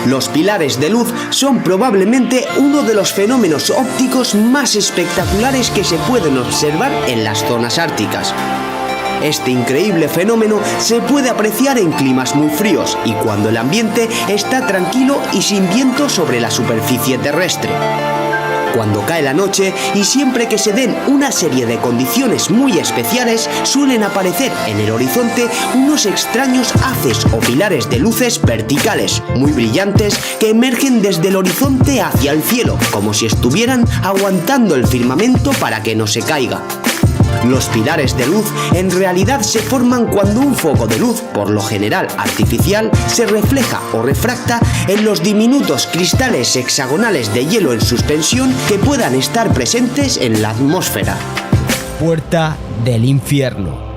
S2: Los pilares de luz son probablemente uno de los fenómenos ópticos más espectaculares que se pueden observar en las zonas árticas. Este increíble fenómeno se puede apreciar en climas muy fríos y cuando el ambiente está tranquilo y sin viento sobre la superficie terrestre. Cuando cae la noche y siempre que se den una serie de condiciones muy especiales, suelen aparecer en el horizonte unos extraños haces o pilares de luces verticales, muy brillantes, que emergen desde el horizonte hacia el cielo, como si estuvieran aguantando el firmamento para que no se caiga. Los pilares de luz en realidad se forman cuando un foco de luz, por lo general artificial, se refleja o refracta en los diminutos cristales hexagonales de hielo en suspensión que puedan estar presentes en la atmósfera.
S1: Puerta del infierno.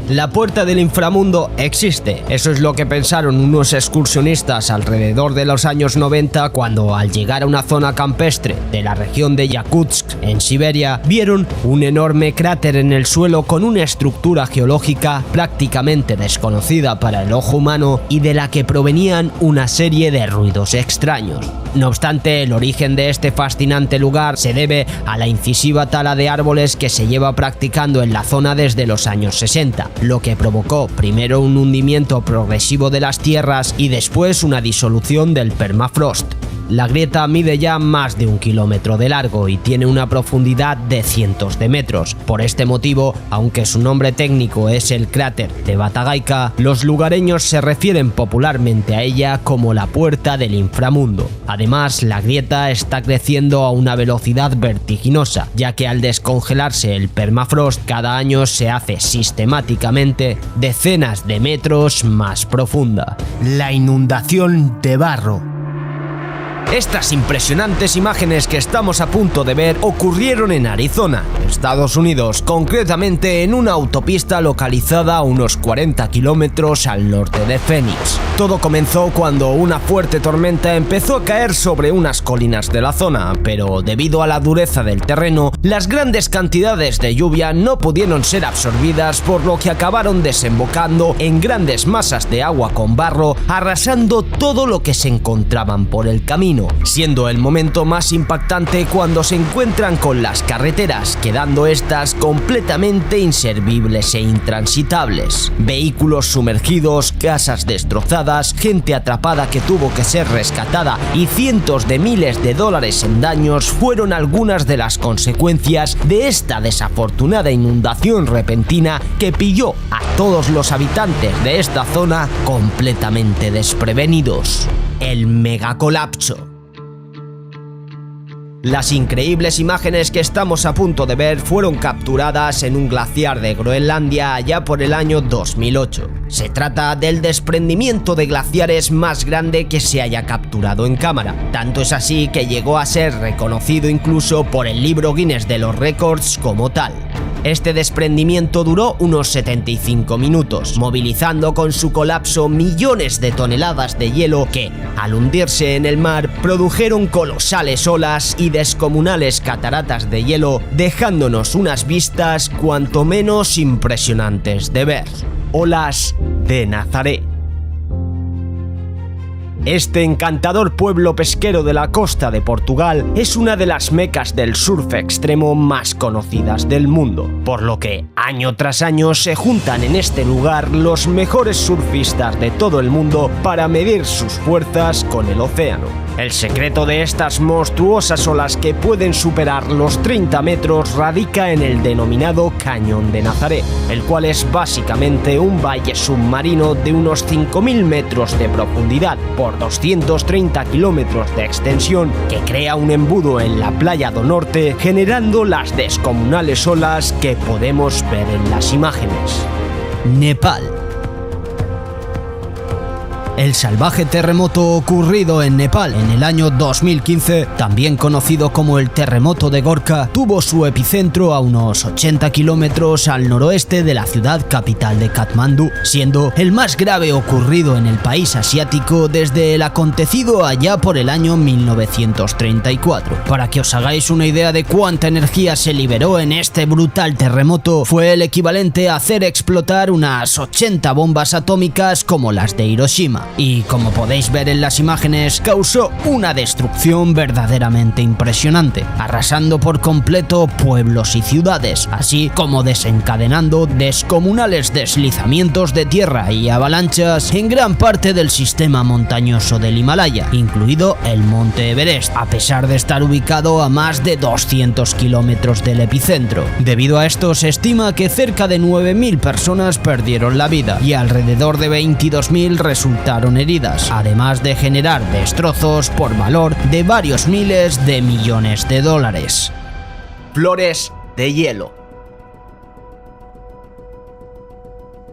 S1: La puerta del inframundo existe, eso es lo que pensaron unos excursionistas alrededor de los años 90 cuando, al llegar a una zona campestre de la región de Yakutsk, en Siberia, vieron un enorme cráter en el suelo con una estructura geológica prácticamente desconocida para el ojo humano y de la que provenían una serie de ruidos extraños. No obstante, el origen de este fascinante lugar se debe a la incisiva tala de árboles que se lleva practicando en la zona desde los años 60, lo que provocó primero un hundimiento progresivo de las tierras y después una disolución del permafrost. La grieta mide ya más de 1 kilómetro de largo y tiene una profundidad de cientos de metros. Por este motivo, aunque su nombre técnico es el cráter de Batagaika, los lugareños se refieren popularmente a ella como la puerta del inframundo. Además, la grieta está creciendo a una velocidad vertiginosa, ya que al descongelarse el permafrost cada año se hace sistemáticamente decenas de metros más profunda. La inundación de barro. Estas impresionantes imágenes que estamos a punto de ver ocurrieron en Arizona, Estados Unidos, concretamente en una autopista localizada a unos 40 kilómetros al norte de Phoenix. Todo comenzó cuando una fuerte tormenta empezó a caer sobre unas colinas de la zona, pero debido a la dureza del terreno, las grandes cantidades de lluvia no pudieron ser absorbidas, por lo que acabaron desembocando en grandes masas de agua con barro, arrasando todo lo que se encontraban por el camino, siendo el momento más impactante cuando se encuentran con las carreteras, quedando estas completamente inservibles e intransitables. Vehículos sumergidos, casas destrozadas, gente atrapada que tuvo que ser rescatada y cientos de miles de dólares en daños fueron algunas de las consecuencias de esta desafortunada inundación repentina que pilló a todos los habitantes de esta zona completamente desprevenidos. El megacolapso. Las increíbles imágenes que estamos a punto de ver fueron capturadas en un glaciar de Groenlandia allá por el año 2008. Se trata del desprendimiento de glaciares más grande que se haya capturado en cámara. Tanto es así que llegó a ser reconocido incluso por el libro Guinness de los récords como tal. Este desprendimiento duró unos 75 minutos, movilizando con su colapso millones de toneladas de hielo que, al hundirse en el mar, produjeron colosales olas y descomunales cataratas de hielo, dejándonos unas vistas cuanto menos impresionantes de ver. Olas de Nazaré. Este encantador pueblo pesquero de la costa de Portugal es una de las mecas del surf extremo más conocidas del mundo, por lo que año tras año se juntan en este lugar los mejores surfistas de todo el mundo para medir sus fuerzas con el océano. El secreto de estas monstruosas olas que pueden superar los 30 metros radica en el denominado Cañón de Nazaré, el cual es básicamente un valle submarino de unos 5.000 metros de profundidad por 230 kilómetros de extensión que crea un embudo en la playa do Norte, generando las descomunales olas que podemos ver en las imágenes. Nepal. El salvaje terremoto ocurrido en Nepal en el año 2015, también conocido como el terremoto de Gorkha, tuvo su epicentro a unos 80 kilómetros al noroeste de la ciudad capital de Katmandú, siendo el más grave ocurrido en el país asiático desde el acontecido allá por el año 1934. Para que os hagáis una idea de cuánta energía se liberó en este brutal terremoto, fue el equivalente a hacer explotar unas 80 bombas atómicas como las de Hiroshima. Y como podéis ver en las imágenes, causó una destrucción verdaderamente impresionante, arrasando por completo pueblos y ciudades, así como desencadenando descomunales deslizamientos de tierra y avalanchas en gran parte del sistema montañoso del Himalaya, incluido el monte Everest, a pesar de estar ubicado a más de 200 kilómetros del epicentro. Debido a esto, se estima que cerca de 9.000 personas perdieron la vida y alrededor de 22.000 resultaron heridas, además de generar destrozos por valor de varios miles de millones de dólares. Flores de hielo.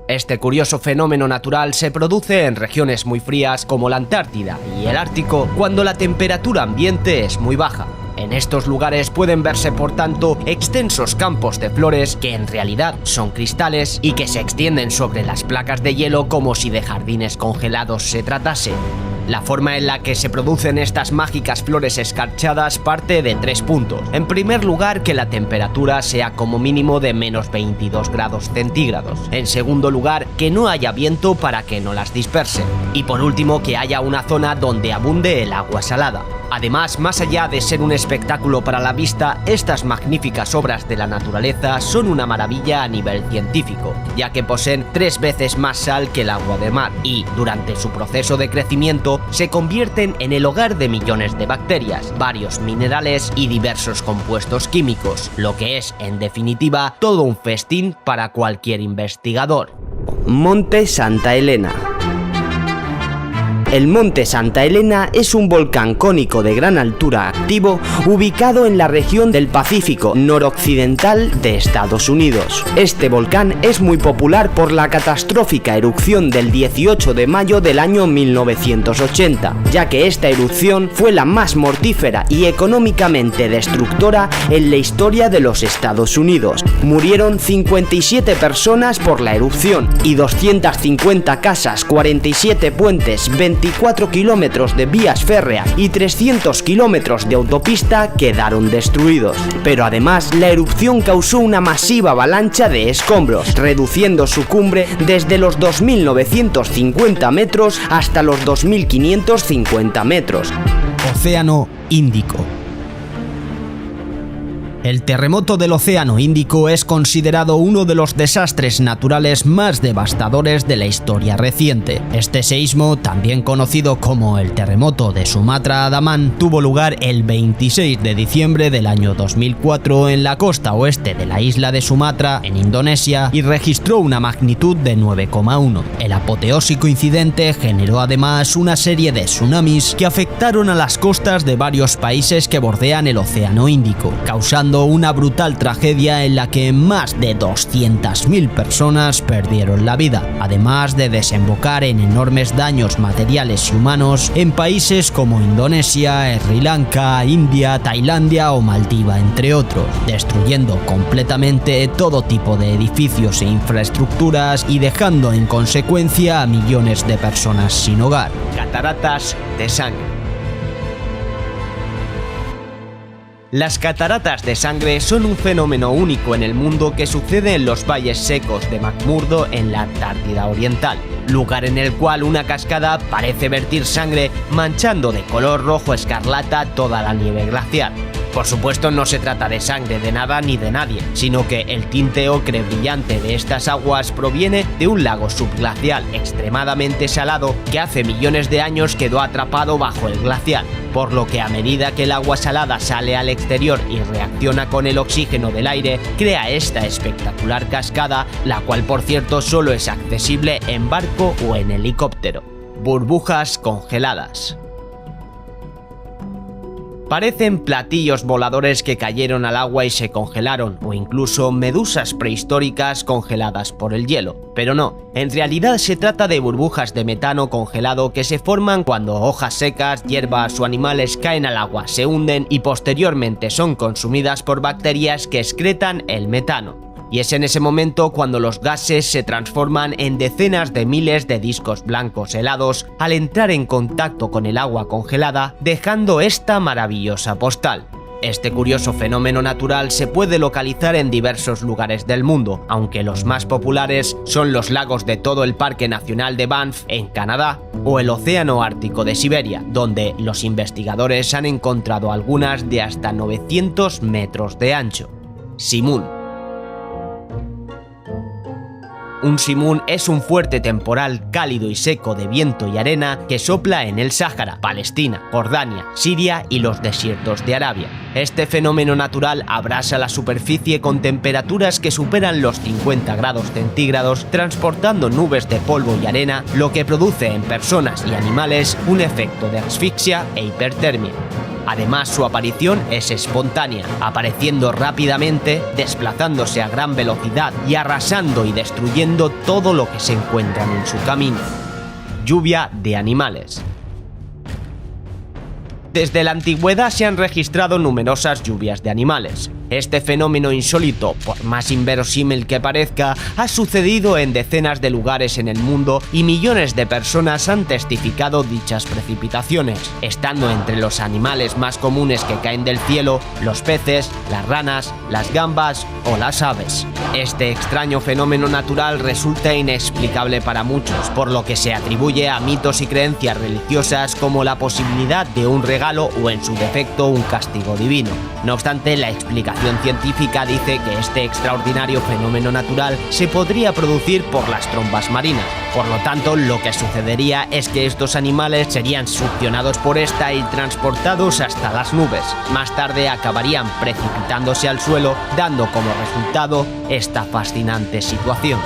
S1: Este curioso fenómeno natural se produce en regiones muy frías como la Antártida y el Ártico, cuando la temperatura ambiente es muy baja. En estos lugares pueden verse, por tanto, extensos campos de flores que en realidad son cristales y que se extienden sobre las placas de hielo como si de jardines congelados se tratase. La forma en la que se producen estas mágicas flores escarchadas parte de 3 puntos. En primer lugar, que la temperatura sea como mínimo de menos 22 grados centígrados. En segundo lugar, que no haya viento para que no las disperse. Y por último, que haya una zona donde abunde el agua salada. Además, más allá de ser un espectáculo para la vista, estas magníficas obras de la naturaleza son una maravilla a nivel científico, ya que poseen 3 veces más sal que el agua de mar y, durante su proceso de crecimiento, se convierten en el hogar de millones de bacterias, varios minerales y diversos compuestos químicos, lo que es, en definitiva, todo un festín para cualquier investigador.
S2: Monte Santa Elena. El Monte Santa Elena es un volcán cónico de gran altura activo ubicado en la región del Pacífico noroccidental de Estados Unidos. Este volcán es muy popular por la catastrófica erupción del 18 de mayo del año 1980, ya que esta erupción fue la más mortífera y económicamente destructora en la historia de los Estados Unidos. Murieron 57 personas por la erupción y 250 casas, 47 puentes, 24 kilómetros de vías férreas y 300 kilómetros de autopista quedaron destruidos. Pero además, la erupción causó una masiva avalancha de escombros, reduciendo su cumbre desde los 2.950 metros hasta los 2.550 metros.
S1: Océano Índico. El terremoto del Océano Índico es considerado uno de los desastres naturales más devastadores de la historia reciente. Este seísmo, también conocido como el terremoto de Sumatra-Andaman, tuvo lugar el 26 de diciembre del año 2004 en la costa oeste de la isla de Sumatra, en Indonesia, y registró una magnitud de 9,1. El apoteósico incidente generó además una serie de tsunamis que afectaron a las costas de varios países que bordean el Océano Índico, causando una brutal tragedia en la que más de 200.000 personas perdieron la vida, además de desembocar en enormes daños materiales y humanos en países como Indonesia, Sri Lanka, India, Tailandia o Maldiva, entre otros, destruyendo completamente todo tipo de edificios e infraestructuras y dejando en consecuencia a millones de personas sin hogar. Cataratas de sangre. Las cataratas de sangre son un fenómeno único en el mundo que sucede en los valles secos de McMurdo en la Antártida Oriental, lugar en el cual una cascada parece vertir sangre manchando de color rojo escarlata toda la nieve glacial. Por supuesto, no se trata de sangre de nada ni de nadie, sino que el tinte ocre brillante de estas aguas proviene de un lago subglacial extremadamente salado que hace millones de años quedó atrapado bajo el glacial, por lo que a medida que el agua salada sale al exterior y reacciona con el oxígeno del aire, crea esta espectacular cascada, la cual por cierto solo es accesible en barco o en helicóptero. Burbujas congeladas. Parecen platillos voladores que cayeron al agua y se congelaron, o incluso medusas prehistóricas congeladas por el hielo. Pero no, en realidad se trata de burbujas de metano congelado que se forman cuando hojas secas, hierbas o animales caen al agua, se hunden y posteriormente son consumidas por bacterias que excretan el metano. Y es en ese momento cuando los gases se transforman en decenas de miles de discos blancos helados al entrar en contacto con el agua congelada, dejando esta maravillosa postal. Este curioso fenómeno natural se puede localizar en diversos lugares del mundo, aunque los más populares son los lagos de todo el Parque Nacional de Banff en Canadá o el Océano Ártico de Siberia, donde los investigadores han encontrado algunas de hasta 900 metros de ancho. Simún. Un simún es un fuerte temporal cálido y seco de viento y arena que sopla en el Sáhara, Palestina, Jordania, Siria y los desiertos de Arabia. Este fenómeno natural abrasa la superficie con temperaturas que superan los 50 grados centígrados, transportando nubes de polvo y arena, lo que produce en personas y animales un efecto de asfixia e hipertermia. Además, su aparición es espontánea, apareciendo rápidamente, desplazándose a gran velocidad y arrasando y destruyendo todo lo que se encuentran en su camino. Lluvia de animales. Desde la antigüedad se han registrado numerosas lluvias de animales. Este fenómeno insólito, por más inverosímil que parezca, ha sucedido en decenas de lugares en el mundo y millones de personas han testificado dichas precipitaciones, estando entre los animales más comunes que caen del cielo los peces, las ranas, las gambas o las aves. Este extraño fenómeno natural resulta inexplicable para muchos, por lo que se atribuye a mitos y creencias religiosas como la posibilidad de un regalo o en su defecto un castigo divino. No obstante, la explicación científica dice que este extraordinario fenómeno natural se podría producir por las trombas marinas. Por lo tanto, lo que sucedería es que estos animales serían succionados por esta y transportados hasta las nubes. Más tarde acabarían precipitándose al suelo, dando como resultado esta fascinante situación.